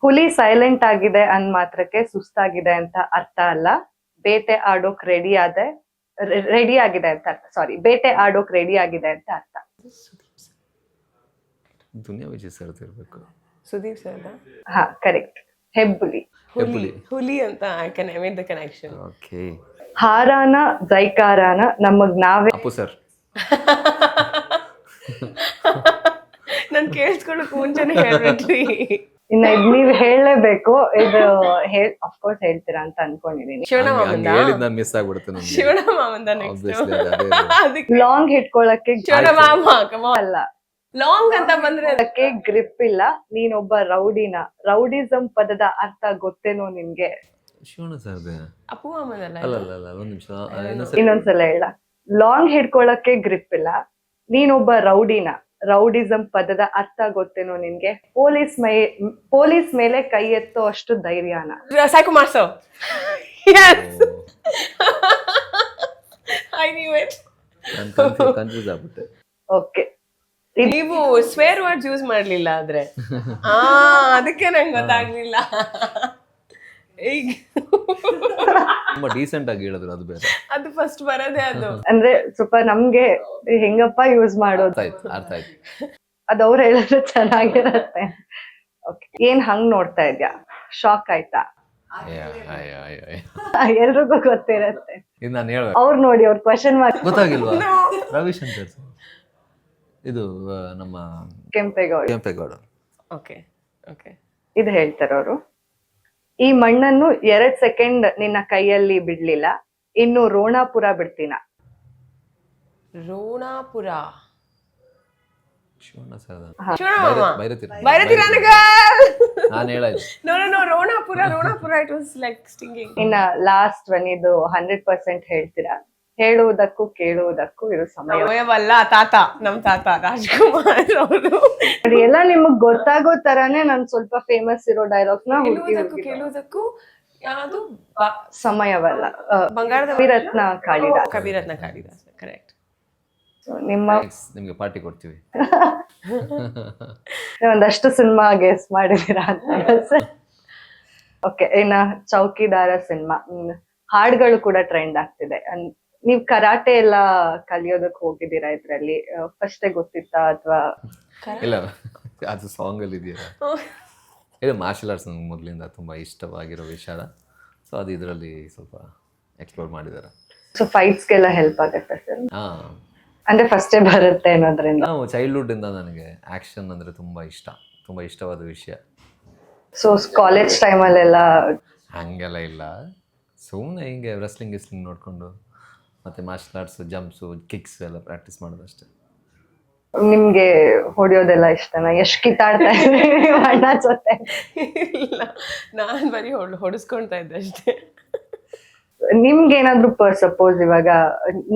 Speaker 1: ಹುಲಿ ಸೈಲೆಂಟ್ ಆಗಿದೆ ಅಂದ್ ಮಾತ್ರಕ್ಕೆ ಸುಸ್ತಾಗಿದೆ ಅಂತ ಅರ್ಥ ಅಲ್ಲ. ಬೇಟೆ ಆಡೋಕ್ ರೆಡಿ ಆಗಿದೆ ಅಂತ ಅರ್ಥ. ಸಾರಿ, ಬೇಟೆ ಆಡೋಕ್ ರೆಡಿ ಆಗಿದೆ ಅಂತ ಅರ್ಥ.
Speaker 3: ದುನಿಯಾ ವಿಜಯ್ ಸರ್ದು ಇರಬೇಕು.
Speaker 2: ಸುದೀಪ್ ಸರ್.
Speaker 1: ಹಾ, ಕರೆಕ್ಟ್. ಹೆಬ್ಬುಲಿ.
Speaker 3: ಹೆಬ್ಬುಲಿ.
Speaker 2: ಹುಲಿ ಅಂತ I made the connection.
Speaker 3: Okay.
Speaker 1: ಹಾರಾನ ಜೈಕಾರಾನ ನಮಗ್ ನಾವೇ.
Speaker 3: ಅಪ್ಪು ಸರ್.
Speaker 2: ನಾನು ಕೇಳಿಸ್ಕೊಳ್ಳೋಕೆ ಮುಂಚೆನೆ ಹೇಳ್ಬಿಟ್ರಿ.
Speaker 1: ಇನ್ನ ಇದ್ ನೀವ್ ಹೇಳಲೇಬೇಕು. ಇದು ಅಫ್ಕೋರ್ಸ್ ಹೇಳ್ತೀರಾ ಅಂತ ಅನ್ಕೊಂಡಿದೀನಿ.
Speaker 2: ಶಿವಣ ಮಾಮಂದ.
Speaker 3: ಹೇಳಿದ್ ನಾನು ಮಿಸ್ ಆಗ್ಬಿಡುತ್ತೆ ನನಗೆ.
Speaker 2: ಶಿವಣ ಮಾಮಂದ ನೆಕ್ಸ್ಟ್.
Speaker 3: ಆಬ್ವಿಯಸ್ಲಿ ಅದೇ.
Speaker 2: ಅದಕ್ಕೆ
Speaker 1: ಲಾಂಗ್ ಹಿಡ್ಕೊಳಕ್ಕೆ
Speaker 2: ಶಿವಣ ಮಾಮ ಕಮ
Speaker 1: ಅಲ್ಲ,
Speaker 2: ಲಾಂಗ್ ಅಂತ ಬಂದ್ರೆ
Speaker 1: ಅದಕ್ಕೆ ಗ್ರಿಪ್ ಇಲ್ಲ. ನೀನೊಬ್ಬ ರೌಡಿನ. ರೌಡಿಸಂ ಪದದ ಅರ್ಥ ಗೊತ್ತೇನೋ ನಿನ್ಗೆ?
Speaker 3: ಶಿವಣ್ಣ ಸರ್ದೆ.
Speaker 2: ಅಪ್ಪು ಮಾಮನಲ್ಲ.
Speaker 3: ಅಲ್ಲ ಅಲ್ಲ ಅಲ್ಲ, ಒಂದ್ ನಿಮಿಷ
Speaker 1: ಇನ್ನೊಂದ್ಸಲ ಹೇಳ. ಲಾಂಗ್ ಹಿಡ್ಕೊಳಕ್ಕೆ ಗ್ರಿಪ್ ಇಲ್ಲ. ನೀನೊಬ್ಬ ರೌಡಿನ. ರೌಡಿಸಂ ಪದದ ಅರ್ಥ ಗೊತ್ತೇನೋ ನಿನ್ಗೆ? ಪೊಲೀಸ್ ಮೇಲೆ ಕೈ ಎತ್ತೋ ಅಷ್ಟು ಧೈರ್ಯನ.
Speaker 2: ಸೈಕೋ ಮಾರ್ಸೋ. I knew it.
Speaker 3: ನಾನು ಕನ್ಫ್ಯೂಸ್ ಆಗ್ಬಿಟ್ಟೆ.
Speaker 1: ಓಕೆ.
Speaker 2: ನೀವು ಸ್ವೇರ್ ವರ್ಡ್ಸ್ ಯೂಸ್ ಮಾಡ್ಲಿಲ್ಲ ಆದ್ರೆ ಅದಕ್ಕೆ ನಂಗೆ ಗೊತ್ತಾಗ್ಲಿಲ್ಲ. ಈಗ
Speaker 3: ತುಂಬಾ ಡೀಸೆಂಟ್ ಆಗಿ ಹೇಳಿದ್ರು, ಅದು ಬೇರೆ.
Speaker 2: ಅದು ಫಸ್ಟ್ ಬರೋದೇ ಅದು.
Speaker 1: ಅಂದ್ರೆ ಸ್ವಲ್ಪ ನಮ್ಗೆ ಹೆಂಗಪ್ಪ ಯೂಸ್ ಮಾಡೋದು
Speaker 3: ಅರ್ಥ ಆಯ್ತು.
Speaker 1: ಅದ್ ಅವ್ರು ಹೇಳಿದ್ರೆ ಚೆನ್ನಾಗಿರತ್ತೆ. ಓಕೆ. ಏನ್ ಹಂಗ್ ನೋಡ್ತಾ ಇದ್ಯಾ? ಶಾಕ್ ಆಯ್ತಾ? ಎಲ್ರಿಗೂ ಗೊತ್ತಿರತ್ತೆ.
Speaker 3: ಇದು ನಾನು ಹೇಳ್ಬೇಕು.
Speaker 1: ಅವ್ರು ನೋಡಿ, ಅವ್ರ ಕ್ವಶನ್ ಮಾರ್ಕ್.
Speaker 3: ಗೊತ್ತಾಗಿಲ್ವಾ? ರವಿಶಂಕರ್ ಸರ್. ಇದು ನಮ್ಮ ಕೆಂಪೇಗೌಡ.
Speaker 2: Okay okay.
Speaker 1: ಇದು ಹೇಳ್ತಾರೆ ಅವರು. ಈ ಮಣ್ಣನ್ನು 2 ಸೆಕೆಂಡ್ ನಿನ್ನ ಕೈಯಲ್ಲಿ ಬಿಡ್ಲಿಲ್ಲ, ಇನ್ನು ರೋಣಾಪುರ ಬಿಡ್ತೀನ.
Speaker 2: ರೋಣಾಪುರ.
Speaker 3: ಶಿವಣ್ಣ ಸರ್.
Speaker 2: ಶಿವಣ್ಣ ಮಾಮ.
Speaker 3: ಬೈರತಿ
Speaker 2: ರಾನಗಲ್.
Speaker 3: ನಾನು ಹೇಳಾಯ್ತು.
Speaker 2: No Ronapura. It was like stinging.
Speaker 1: ಇನ್ನ ಲಾಸ್ಟ್ ಒನ್, ಇದು 100% ಹೇಳ್ತೀರಾ? ಹೇಳುವುದಕ್ಕೂ ಕೇಳುವುದಕ್ಕೂ ಇರೋ
Speaker 2: ಸಮಯವಲ್ಲ. ನಮ್ ತಾತ ರಾಜ್ಕುಮಾರ್ ಅವರು.
Speaker 1: ಎಲ್ಲ ನಿಮಗ್ ಗೊತ್ತಾಗೋ ತರಾನೇ ನಾನ್ ಸ್ವಲ್ಪ ಫೇಮಸ್ ಇರೋ ಡೈಲಾಗ್ಸ್ ನ
Speaker 2: ಕೇಳುವುದಕ್ಕೂ ಯಾವುದು
Speaker 1: ಸಮಯವಲ್ಲ.
Speaker 2: ಬಂಗಾರದ ಕವಿರತ್ನ ಕಾಳಿದಾಸ. ಕರೆಕ್ಟ್.
Speaker 1: ನಿಮ್ಗೆ
Speaker 3: ಪಾರ್ಟಿ ಕೊಡ್ತೀವಿ.
Speaker 1: ಒಂದಷ್ಟು ಸಿನಿಮಾ ಗೆಸ್ ಮಾಡಿದೀರಾ ಅಂತ. ಓಕೆ. ಇನ್ನ ಚೌಕಿದಾರ ಸಿನಿಮಾ ಹಾಡುಗಳು ಕೂಡ ಟ್ರೆಂಡ್ ಆಗ್ತಿದೆ. ನೀವ್ ಕರಾಟೆ ಎಲ್ಲ ಕಲಿಯೋದಕ್ ಹೋಗಿದ್ದೀರಾ? ಇದ್ರಲ್ಲಿ ಫಸ್ಟ್ ಗೊತ್ತಿತ್ತಾ ಅಥವಾ?
Speaker 3: ಇಲ್ಲ, ಅದು ಸಾಂಗ್ ಅಲ್ಲಿ ಇದೆಯಾ? ಇದು ಮಾರ್ಷಲ್ ಆರ್ಟ್ಸ್ ನಂಗೆ ಮೊದಲಿಂದ ತುಂಬಾ ಇಷ್ಟವಾಗಿರೋ ವಿಷಯ. ಸೊ ಅದು ಇದರಲ್ಲಿ ಸ್ವಲ್ಪ ಎಕ್ಸ್ಪ್ಲೋರ್ ಮಾಡಿದ್ದಾರೆ.
Speaker 1: ಸೊ ಫೈಟ್ಸ್ಗೆಲ್ಲ ಹೆಲ್ಪ್ ಆಗುತ್ತೆ ಸರ್?
Speaker 3: ಹಾ,
Speaker 1: ಅಂದ್ರೆ ಫಸ್ಟೇ ಬರುತ್ತೆ ಅನ್ನೋದ್ರಿಂದ.
Speaker 3: ನಾವು ಚೈಲ್ಡ್ಹುಡ್ ಇಂದ ನನಗೆ ಆಕ್ಷನ್ ಅಂದ್ರೆ ತುಂಬಾ ಇಷ್ಟವಾದ ವಿಷಯ.
Speaker 1: ಸೊ ಕಾಲೇಜ್ ಟೈಮಲ್ಲೆಲ್ಲ
Speaker 3: ಹಂಗೆಲ್ಲ ಇಲ್ಲ, ಸುಮ್ಮನೆ ಹಿಂಗೆ ರೆಸ್ಲಿಂಗ್ ನೋಡ್ಕೊಂಡು ಮತ್ತೆ ಮಾರ್ಷಲ್ ಆರ್ಟ್ಸ್, ಜಂಪ್ಸು, ಕಿಕ್ಸ್ ಎಲ್ಲ ಪ್ರಾಕ್ಟೀಸ್ ಮಾಡೋದಷ್ಟೇ.
Speaker 1: ನಿಮ್ಗೆ ಹೊಡಿಯೋದೆಲ್ಲ ಇಷ್ಟನಾ? ಎಷ್ಟು ಕಿತ್ತಾಡ್ತಾ ಇದ್ರಿ ಅಣ್ಣ ಜೊತೆ?
Speaker 2: ಇಲ್ಲ, ನಾನ್ ಬರೀ ಹೊಡಿಸ್ಕೊಳ್ತಾ ಇದ್ದೆ ಅಷ್ಟೇ.
Speaker 1: ನಿಮ್ಗೆ ಏನಾದ್ರು ಸಪೋಸ್ ಇವಾಗ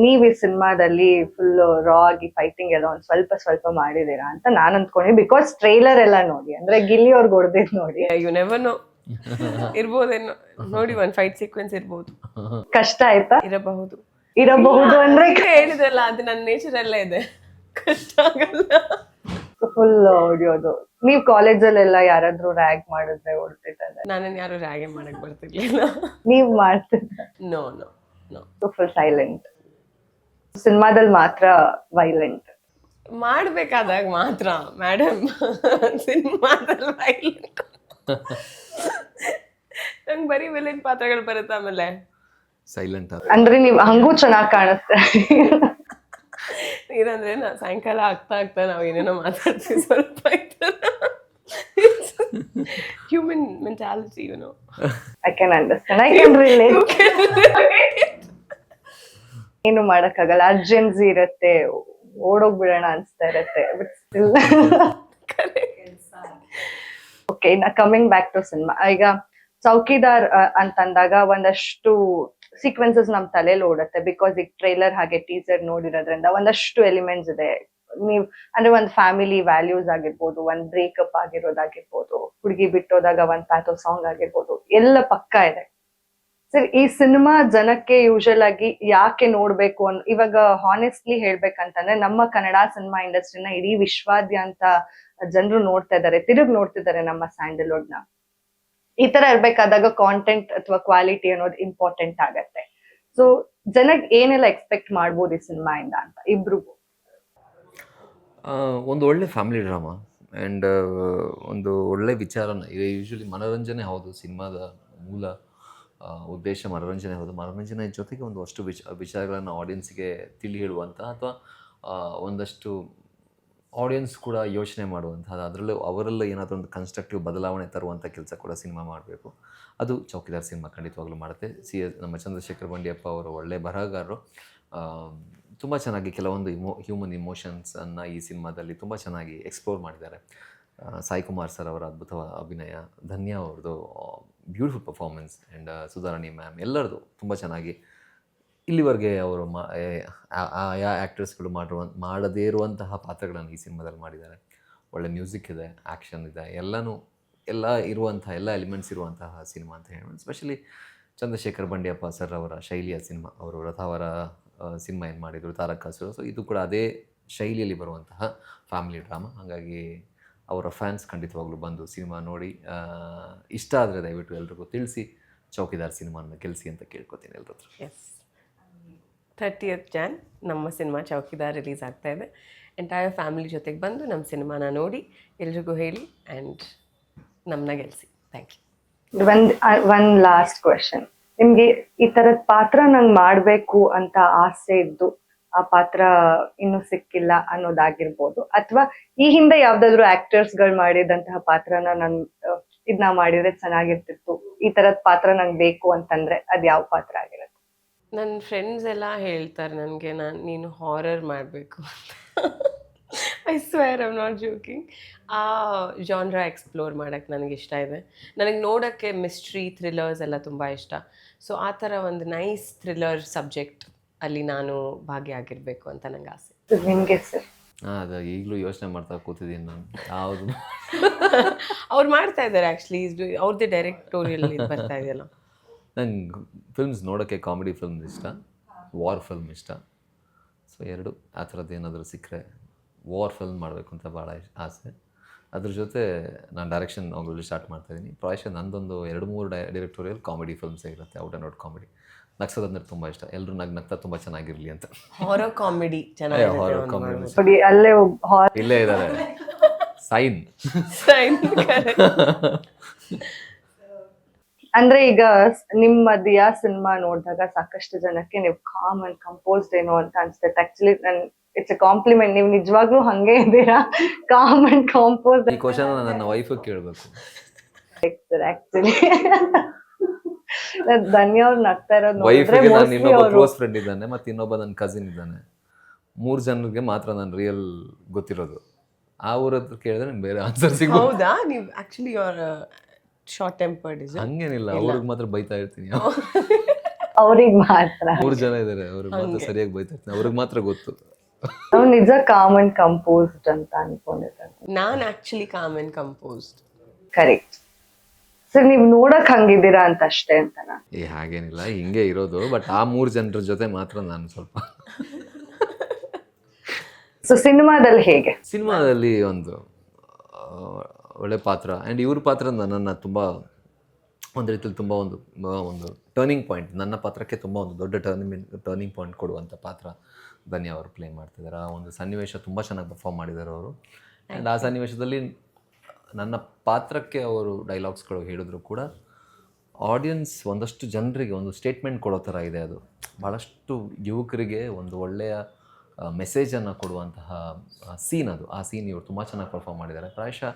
Speaker 1: ನೀವ್ ಈ ಸಿನಿಮಾದಲ್ಲಿ ಫುಲ್ ರಾ ಆಗಿ ಫೈಟಿಂಗ್ ಎಲ್ಲ ಒಂದ್ ಸ್ವಲ್ಪ ಮಾಡಿದೀರಾ ಅಂತ ನಾನ್ ಅಂದ್ಕೊಂಡಿ. ಬಿಕಾಸ್ ಟ್ರೈಲರ್ ಎಲ್ಲ ನೋಡಿ, ಅಂದ್ರೆ ಗಿಲ್ಲಿ ಅವ್ರಿಗೆ ಹೊಡೆದಿದ್ ನೋಡಿ.
Speaker 2: ಯು ನೆವರ್ ನೋ, ಇರ್ಬೋದೇನೋ. ನೋಡಿ, ಒಂದ್ ಫೈಟ್ ಸೀಕ್ವೆನ್ಸ್ ಇರ್ಬೋದು.
Speaker 1: ಕಷ್ಟ ಆಯ್ತಾ?
Speaker 2: ಇರಬಹುದು ಅಂದ್ರೆ ಹೇಳಿದ್ರಲ್ಲ, ಅದು ನನ್ನ ನೇಚರ್ ಎಲ್ಲ ಇದೆ, ಕಷ್ಟ ಆಗಲ್ಲ.
Speaker 1: ಫುಲ್ ಹೊಡಿಯೋದು. ನೀವ್ ಕಾಲೇಜಲ್ಲೆಲ್ಲ ಯಾರಾದ್ರೂ ರ್ಯಾಗ್ ಮಾಡಿದ್ರೆ ಹೊಡ್ತಿದ್ದಾರೆ?
Speaker 2: ನಾನೇನ್ ಯಾರು ರ್ಯಾಗ್ ಮಾಡಕ್ ಬರ್ತಿರ್ಲಿಲ್ಲ.
Speaker 1: ನೀವ್ ಮಾಡ್ತಿದ್ದ?
Speaker 2: ನೋ.
Speaker 1: Full silent. ಸಿನಿಮಾದಲ್ಲಿ ಮಾತ್ರ ವೈಲೆಂಟ್
Speaker 2: ಮಾಡ್ಬೇಕಾದಾಗ ಮಾತ್ರ ಮೇಡಮ್. ಸಿನಿಮಾದಲ್ಲಿ ವೈಲೆಂಟ್. ನಂಗೆ ಬರೀ ವಿಲನ್ ಪಾತ್ರಗಳು ಬರುತ್ತೆ. ಆಮೇಲೆ
Speaker 3: ಸೈಲೆಂಟ್
Speaker 1: ಅಂದ್ರೆ ನೀವ್ ಹಂಗೂ ಚೆನ್ನಾಗ್ ಕಾಣುತ್ತೆ.
Speaker 2: ಏನಂದ್ರೆ ಸಾಯಂಕಾಲ ಆಗ್ತಾ ನಾವ್ ಏನೇನೋ ಮಾತಾಡ್ತೀವಿ. ಸ್ವಲ್ಪ human mentality, you know.
Speaker 1: I can understand, I can relate. ಏನು ಮಾಡಕ್ಕಾಗಲ್ಲ. ಅರ್ಜೆನ್ಸಿ ಇರುತ್ತೆ, ಓಡೋಗ್ಬಿಡೋಣ ಅನ್ಸ್ತಾ ಇರತ್ತೆ, but still okay. Coming back to cinema, ಈಗ ಚೌಕಿದಾರ್ ಅಂತಂದಾಗ ಒಂದಷ್ಟು ಸೀಕ್ವೆನ್ಸಸ್ ನಮ್ ತಲೆಯಲ್ಲಿ ಓಡುತ್ತೆ, ಬಿಕಾಸ್ ಈಗ ಟ್ರೈಲರ್ ಹಾಗೆ ಟೀಸರ್ ನೋಡಿರೋದ್ರಿಂದ ಒಂದಷ್ಟು ಎಲಿಮೆಂಟ್ಸ್ ಇದೆ. ನೀವ್ ಅಂದ್ರೆ ಒಂದ್ ಫ್ಯಾಮಿಲಿ ವ್ಯಾಲ್ಯೂಸ್ ಆಗಿರ್ಬೋದು, ಒಂದ್ ಬ್ರೇಕಪ್ ಆಗಿರೋದಾಗಿರ್ಬೋದು, ಹುಡುಗಿ ಬಿಟ್ಟೋದಾಗ ಒಂದ್ ಪ್ಯಾಥೋ ಸಾಂಗ್ ಆಗಿರ್ಬೋದು, ಎಲ್ಲ ಪಕ್ಕ ಇದೆ. ಸರ್, ಈ ಸಿನಿಮಾ ಜನಕ್ಕೆ ಯೂಶಲ್ ಆಗಿ ಯಾಕೆ ನೋಡ್ಬೇಕು ಇವಾಗ ಹಾನೆಸ್ಟ್ಲಿ ಹೇಳ್ಬೇಕಂತಂದ್ರೆ ನಮ್ಮ ಕನ್ನಡ ಸಿನಿಮಾ ಇಂಡಸ್ಟ್ರಿನ ಇಡೀ ವಿಶ್ವಾದ್ಯಂತ ಜನರು ನೋಡ್ತಾ ಇದಾರೆ, ತಿರುಗ್ ನೋಡ್ತಿದ್ದಾರೆ ನಮ್ಮ ಸ್ಯಾಂಡಲ್ವುಡ್ ನ. ಈ ತರ ಇರ್ಬೇಕಾದಾಗ ಕಾಂಟೆಂಟ್ ಅಥವಾ ಕ್ವಾಲಿಟಿ ಅನ್ನೋದು ಇಂಪಾರ್ಟೆಂಟ್ ಆಗತ್ತೆ. ಸೊ ಜನಕ್ಕೆ ಏನೆಲ್ಲ ಎಕ್ಸ್ಪೆಕ್ಟ್ ಮಾಡ್ಬೋದು ಈ ಸಿನಿಮಾ ಇಂದ ಅಂತ ಇಬ್ರಿಗೂ?
Speaker 3: ಒಂದು ಒಳ್ಳೆ ಫ್ಯಾಮಿಲಿ ಡ್ರಾಮಾ ಆ್ಯಂಡ್ ಒಂದು ಒಳ್ಳೆ ವಿಚಾರನ, ಈಗ ಯೂಶ್ವಲಿ ಮನೋರಂಜನೆ ಹೌದು ಸಿನಿಮಾದ ಮೂಲ ಉದ್ದೇಶ, ಮನೋರಂಜನೆ ಹೌದು. ಮನೋರಂಜನೆ ಜೊತೆಗೆ ಒಂದಷ್ಟು ವಿಚಾರಗಳನ್ನು ಆಡಿಯನ್ಸ್ಗೆ ತಿಳಿ ಹೇಳುವಂಥ ಅಥವಾ ಒಂದಷ್ಟು ಆಡಿಯನ್ಸ್ ಕೂಡ ಯೋಚನೆ ಮಾಡುವಂಥದ್ದು, ಅದರಲ್ಲೂ ಅವರಲ್ಲೂ ಏನಾದರೂ ಒಂದು ಕನ್ಸ್ಟ್ರಕ್ಟಿವ್ ಬದಲಾವಣೆ ತರುವಂಥ ಕೆಲಸ ಕೂಡ ಸಿನಿಮಾ ಮಾಡಬೇಕು. ಅದು ಚೌಕಿದಾರ್ ಸಿನಿಮಾ ಖಂಡಿತವಾಗ್ಲೂ ಮಾಡುತ್ತೆ. ನಮ್ಮ ಚಂದ್ರಶೇಖರ್ ಬಂಡಿಯಪ್ಪ ಅವರು ಒಳ್ಳೆ ಬರಹಗಾರರು, ತುಂಬ ಚೆನ್ನಾಗಿ ಕೆಲವೊಂದು ಹ್ಯೂಮನ್ ಇಮೋಷನ್ಸನ್ನು ಈ ಸಿನಿಮಾದಲ್ಲಿ ತುಂಬ ಚೆನ್ನಾಗಿ ಎಕ್ಸ್ಪ್ಲೋರ್ ಮಾಡಿದ್ದಾರೆ. ಸಾಯಿ ಕುಮಾರ್ ಸರ್ ಅವರ ಅದ್ಭುತ ಅಭಿನಯ, ಧನ್ಯ ಅವ್ರದ್ದು beautiful performance and Sudharani ma'am ಎಲ್ಲರದು ತುಂಬ ಚೆನ್ನಾಗಿ ಇಲ್ಲಿವರೆಗೆ ಅವರು ಆಯಾ ಆ್ಯಕ್ಟರ್ಸ್ಗಳು ಮಾಡದೇ ಇರುವಂತಹ ಪಾತ್ರಗಳನ್ನು ಈ ಸಿನಿಮಾದಲ್ಲಿ ಮಾಡಿದ್ದಾರೆ. ಒಳ್ಳೆ ಮ್ಯೂಸಿಕ್ ಇದೆ, ಆ್ಯಕ್ಷನ್ ಇದೆ, ಎಲ್ಲ ಇರುವಂಥ ಎಲ್ಲ ಎಲಿಮೆಂಟ್ಸ್ ಇರುವಂತಹ ಸಿನಿಮಾ ಅಂತ ಹೇಳ್ಬೋದು. ಸ್ಪೆಷಲಿ ಚಂದ್ರಶೇಖರ್ ಬಂಡಿಯಪ್ಪ ಸರ್ ಅವರ ಶೈಲಿಯ ಸಿನಿಮಾ, ಅವರು ರಥಾವರ ಸಿನಿಮಾ ಏನು ಮಾಡಿದರು ತಾರಕಾಸುರ, ಸೊ ಇದು ಕೂಡ ಅದೇ ಶೈಲಿಯಲ್ಲಿ ಬರುವಂತಹ ಫ್ಯಾಮಿಲಿ ಡ್ರಾಮಾ. ಹಾಗಾಗಿ ಅವರ ಫ್ಯಾನ್ಸ್ ಖಂಡಿತವಾಗ್ಲೂ ಬಂದು ಸಿನಿಮಾ ನೋಡಿ ಇಷ್ಟ ಆದರೆ ದಯವಿಟ್ಟು ಎಲ್ರಿಗೂ ತಿಳಿಸಿ ಚೌಕಿದಾರ್ ಸಿನಿಮಾನ ಗೆಲ್ಲಿಸಿ ಅಂತ ಕೇಳ್ಕೊತೀನಿ ಎಲ್ಲರ ಹತ್ರ.
Speaker 2: ಎಸ್, 30th Jan ನಮ್ಮ ಸಿನಿಮಾ ಚೌಕಿದಾರ್ ರಿಲೀಸ್ ಆಗ್ತಾ ಇದೆ. ಎಂಟೈರ್ ಫ್ಯಾಮಿಲಿ ಜೊತೆಗೆ ಬಂದು ನಮ್ಮ ಸಿನಿಮಾನ ನೋಡಿ ಎಲ್ರಿಗೂ ಹೇಳಿ ಆ್ಯಂಡ್ ನಮ್ಮನ್ನ ಗೆಲ್ಲಿಸಿ. Thank you.
Speaker 1: ಒಂದ್ ಲಾಸ್ಟ್ ಕ್ವೆಶನ್, ನಿಮ್ಗೆ ಈ ತರದ ಪಾತ್ರ ನಂಗೆ ಮಾಡ್ಬೇಕು ಅಂತ ಆಸೆ ಇದ್ದು ಆ ಪಾತ್ರ ಇನ್ನೂ ಸಿಕ್ಕಿಲ್ಲ ಅನ್ನೋದಾಗಿರ್ಬೋದು, ಅಥವಾ ಈ ಹಿಂದೆ ಯಾವ್ದಾದ್ರು ಆಕ್ಟರ್ಸ್ಗಳು ಮಾಡಿದಂತಹ ಪಾತ್ರನ ಇದನ್ನ ಮಾಡಿದ್ರೆ ಚೆನ್ನಾಗಿರ್ತಿತ್ತು, ಈ ತರದ್ ಪಾತ್ರ ನಂಗೆ ಬೇಕು ಅಂತಂದ್ರೆ ಅದ್ ಯಾವ ಪಾತ್ರ ಆಗಿರುತ್ತೆ?
Speaker 2: ನನ್ನ ಫ್ರೆಂಡ್ಸ್ ಎಲ್ಲ ಹೇಳ್ತಾರೆ ನನಗೆ, ನೀನು ಹಾರರ್ ಮಾಡಬೇಕು ಅಂತ. I square I'm not joking. ಆ ಜಾನ್ರಾ ಎಕ್ಸ್ಪ್ಲೋರ್ ಮಾಡೋಕ್ಕೆ ನನಗೆ ಇಷ್ಟ ಇದೆ. ನನಗೆ ನೋಡೋಕ್ಕೆ ಮಿಸ್ಟ್ರಿ ಥ್ರಿಲ್ಲರ್ಸ್ ಎಲ್ಲ ತುಂಬ ಇಷ್ಟ. ಸೊ ಆ ಥರ ಒಂದು ನೈಸ್ ಥ್ರಿಲ್ಲರ್ ಸಬ್ಜೆಕ್ಟ್ ಅಲ್ಲಿ ನಾನು ಭಾಗಿಯಾಗಿರಬೇಕು ಅಂತ ನಂಗೆ ಆಸೆ.
Speaker 1: ನಿಮಗೆ ಸರ್?
Speaker 3: ಅದು ಈಗಲೂ ಯೋಚನೆ ಮಾಡ್ತಾ ಕೂತಿದ್ದೀನಿ ನಾನು. ಯಾವುದು
Speaker 2: ಅವ್ರು ಮಾಡ್ತಾ ಇದ್ದಾರೆ ಆ್ಯಕ್ಚುಲಿ, ಅವ್ರದ್ದೇ ಡೈರೆಕ್ಟೋರಿಯಲ್ ಬರ್ತಾ ಇದೆಯಲ್ಲ.
Speaker 3: ನಂಗೆ ಫಿಲ್ಮ್ಸ್ ನೋಡೋಕ್ಕೆ ಕಾಮಿಡಿ ಫಿಲ್ಮ್ಸ್ ಇಷ್ಟ, ವಾರ್ ಫಿಲ್ಮ್ ಇಷ್ಟ. ಸೊ ಎರಡು ಆ ಥರದ್ದು ಏನಾದರೂ ಸಿಕ್ಕರೆ ವಾರ್ ಫಿಲ್ಮ್ ಮಾಡಬೇಕು ಅಂತ ಭಾಳ ಆಸೆ. ಅದ್ರ ಜೊತೆ ನಾನು ಡೈರೆಕ್ಷನ್ ಆಲ್ರೆಡಿ ಸ್ಟಾರ್ಟ್ ಮಾಡ್ತಾಯಿದ್ದೀನಿ. ಪ್ರಾಯಶಃ ನಂದೊಂದು 2-3 ಡೈರೆಕ್ಟೋರಿಯಲ್ ಕಾಮಿಡಿ ಫಿಲ್ಮ್ಸೇ ಇರುತ್ತೆ, ಔಟ್ ಆ್ಯಂಡ್ ಔಟ್ ಕಾಮಿಡಿ. ನಗ್ಸೋದಂದ್ರೆ ತುಂಬ ಇಷ್ಟ, ಎಲ್ಲರೂ ನಗ್ತಾ ತುಂಬ ಚೆನ್ನಾಗಿರಲಿ ಅಂತ.
Speaker 2: ಹಾರರ್ ಕಾಮಿಡಿ
Speaker 3: ಹಾರರ್ ಕಾಮಿಡಿ
Speaker 1: ನೋಡಿ, ಅಲ್ಲೇ
Speaker 3: ಇಲ್ಲೇ ಇದ್ದಾರೆ ಸೈನ್.
Speaker 1: ಅಂದ್ರೆ ಈಗ ನಿಮ್ಮ ದಿಯಾ ಸಿನಿಮಾ ನೋಡಿದಾಗ ಸಾಕಷ್ಟು ಜನಕ್ಕೆ ನೀವು ಕಾಮ್ ಅಂಡ್ ಕಂಪೋಸ್ಡ್ ಏನೋ ಅಂತ ಅನ್ಸುತ್ತೆ. ಆಕ್ಚುಲಿ ಇಟ್ಸ್ ಎ ಕಾಂಪ್ಲಿಮೆಂಟ್, ನೀವು ನಿಜವಾಗ್ಲೂ ಹಂಗೆ ಇದ್ದೀರಾ, ಕಾಮ್ ಅಂಡ್ ಕಂಪೋಸ್ಡ್.
Speaker 3: ಈ ಕ್ವಶನ್ ನನ್ನ ವೈಫ್ ಕೇಳಬೇಕು
Speaker 1: ಆಕ್ಚುಲಿ. ಧನ್ಯ ಅವ್ರು ನಗ್ತಾ ಇರೋದು
Speaker 3: ವೈಫ್ಗೆ ನಾನು ಇನ್ನೊಬ್ಬ ಕ್ಲೋಸ್ ಫ್ರೆಂಡ್ ಇದ್ದಾನೆ, ಮತ್ತೆ ಇನ್ನೊಬ್ಬ ನನ್ನ ಕಸಿನ್ ಇದ್ದಾನೆ. 3 ಜನರಿಗೆ ಮಾತ್ರ ನಾನು ರಿಯಲ್ ಗೊತ್ತಿರೋದು. ಆ ಊರದ್ದು ಕೇಳಿದ್ರೆ ಬೇರೆ ಆನ್ಸರ್ ಸಿಗ್ಬೋದು.
Speaker 2: ಹೌದಾ? ನೀವು actually your short tempered is?
Speaker 3: ಹಂಗೇನಿಲ್ಲ, ಅವ್ರಿಗೆ ಮಾತ್ರ ಬೈತಾ ಇರ್ತೀನಿ.
Speaker 1: ಅವ್ರಿಗೆ ಮಾತ್ರ
Speaker 3: 3 ಜನ ಇದ್ದಾರೆ, ಅವ್ರಿಗೆ ಮಾತ್ರ ಸರಿಯಾಗಿ ಬೈತಾ ಇರ್ತೀನಿ, ಅವ್ರಿಗೆ ಮಾತ್ರ ಗೊತ್ತು.
Speaker 1: ನಾವು ನಿಜ ಕಾಮ್ ಅಂಡ್ ಕಂಪೋಸ್ಡ್ ಅಂತ ಅನ್ಕೊಂಡಿದ್ದಾರೆ.
Speaker 2: ನಾನು actually com and composed.
Speaker 1: Correct sir, ನೀವು ನೋಡಕ್ ಹಂಗಿದ್ದೀರಾ ಅಂತ ಅಷ್ಟೇ ಅಂತನಾ?
Speaker 3: ಹಾಗೇನಿಲ್ಲ, ಹಿಂಗೆ ಇರೋದು. ಬಟ್ ಆ 3 ಜನರ ಜೊತೆ ಮಾತ್ರ ನಾನು ಸ್ವಲ್ಪ.
Speaker 1: ಸೊ ಸಿನಿಮಾದಲ್ಲಿ ಹೇಗೆ?
Speaker 3: ಸಿನಿಮಾದಲ್ಲಿ ಒಂದು ಒಳ್ಳೆ ಪಾತ್ರ, ಆ್ಯಂಡ್ ಇವ್ರ ಪಾತ್ರ ನನ್ನನ್ನು ತುಂಬ ಒಂದು ರೀತಿಯಲ್ಲಿ ತುಂಬ ಒಂದು ಟರ್ನಿಂಗ್ ಪಾಯಿಂಟ್, ನನ್ನ ಪಾತ್ರಕ್ಕೆ ತುಂಬ ಒಂದು ದೊಡ್ಡ ಟರ್ನಿಂಗ್ ಪಾಯಿಂಟ್ ಕೊಡುವಂಥ ಪಾತ್ರ ಧನ್ಯ ಅವರು ಪ್ಲೇ ಮಾಡ್ತಿದ್ದಾರೆ. ಆ ಒಂದು ಸನ್ನಿವೇಶ ತುಂಬ ಚೆನ್ನಾಗಿ ಪರ್ಫಾರ್ಮ್ ಮಾಡಿದ್ದಾರೆ ಅವರು. ಆ್ಯಂಡ್ ಆ ಸನ್ನಿವೇಶದಲ್ಲಿ ನನ್ನ ಪಾತ್ರಕ್ಕೆ ಅವರು ಡೈಲಾಗ್ಸ್ಗಳು ಹೇಳಿದ್ರು ಕೂಡ ಆಡಿಯನ್ಸ್ ಒಂದಷ್ಟು ಜನರಿಗೆ ಒಂದು ಸ್ಟೇಟ್ಮೆಂಟ್ ಕೊಡೋ ಥರ ಇದೆ. ಅದು ಭಾಳಷ್ಟು ಯುವಕರಿಗೆ ಒಂದು ಒಳ್ಳೆಯ ಮೆಸೇಜನ್ನು ಕೊಡುವಂತಹ ಸೀನ್ ಅದು. ಆ ಸೀನ್ ಇವರು ತುಂಬ ಚೆನ್ನಾಗಿ ಪರ್ಫಾರ್ಮ್ ಮಾಡಿದ್ದಾರೆ. ಪ್ರಾಯಶಃ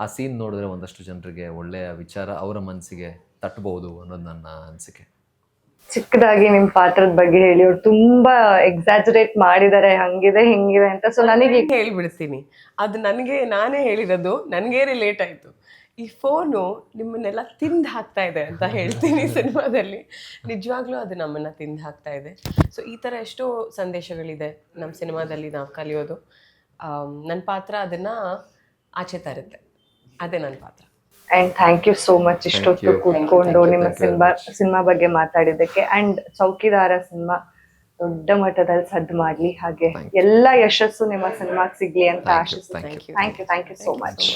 Speaker 3: ಆ ಸೀನ್ ನೋಡಿದ್ರೆ ಒಂದಷ್ಟು ಜನರಿಗೆ ಒಳ್ಳೆಯ ವಿಚಾರ ಅವರ ಮನಸ್ಸಿಗೆ ತಟ್ಟಬಹುದು ಅನ್ನೋದು ನನ್ನ ಅನಿಸಿಕೆ.
Speaker 1: ಚಿಕ್ಕದಾಗಿ ನಿಮ್ ಪಾತ್ರದ ಬಗ್ಗೆ ಹೇಳಿ. ಅವ್ರು ತುಂಬಾ ಎಕ್ಸಾಜರೇಟ್ ಮಾಡಿದ್ದಾರೆ, ಹಂಗಿದೆ ಹಿಂಗಿದೆ ಅಂತ. ಸೊ ನನಗೆ
Speaker 2: ಹೇಳ್ಬಿಡ್ತೀನಿ, ಅದು ನನಗೆ ನಾನೇ ಹೇಳಿರೋದು, ನನಗೆ ರಿಲೇಟ್ ಆಯಿತು. ಈ ಫೋನು ನಿಮ್ಮನ್ನೆಲ್ಲ ತಿಂದು ಹಾಕ್ತಾ ಇದೆ ಅಂತ ಹೇಳ್ತೀನಿ ಸಿನಿಮಾದಲ್ಲಿ. ನಿಜವಾಗ್ಲೂ ಅದು ನಮ್ಮನ್ನು ತಿಂದು ಹಾಕ್ತಾ ಇದೆ. ಸೊ ಈ ಥರ ಎಷ್ಟೋ ಸಂದೇಶಗಳಿದೆ ನಮ್ಮ ಸಿನಿಮಾದಲ್ಲಿ ನಾವು ಕಲಿಯೋದು. ನನ್ನ ಪಾತ್ರ ಅದನ್ನು ಆಚೆ ತರುತ್ತೆ, ಅದೇ ನನ್ನ ಪಾತ್ರ.
Speaker 1: And thank you so much ಇಷ್ಟೊತ್ತು ಕೂತ್ಕೊಂಡು ನಿಮ್ಮ ಸಿನಿಮಾ ಬಗ್ಗೆ ಮಾತಾಡಿದ್ದಕ್ಕೆ. ಅಂಡ್ ಚೌಕಿದಾರ ಸಿನಿಮಾ ದೊಡ್ಡ ಮಟ್ಟದಲ್ಲಿ ಸದ್ದು ಮಾಡ್ಲಿ, ಹಾಗೆ ಎಲ್ಲ ಯಶಸ್ಸು ನಿಮ್ಮ ಸಿನಿಮಾಗೆ ಸಿಗ್ಲಿ ಅಂತ ಆಶಿಸ್ತೀನಿ. Thank you so much.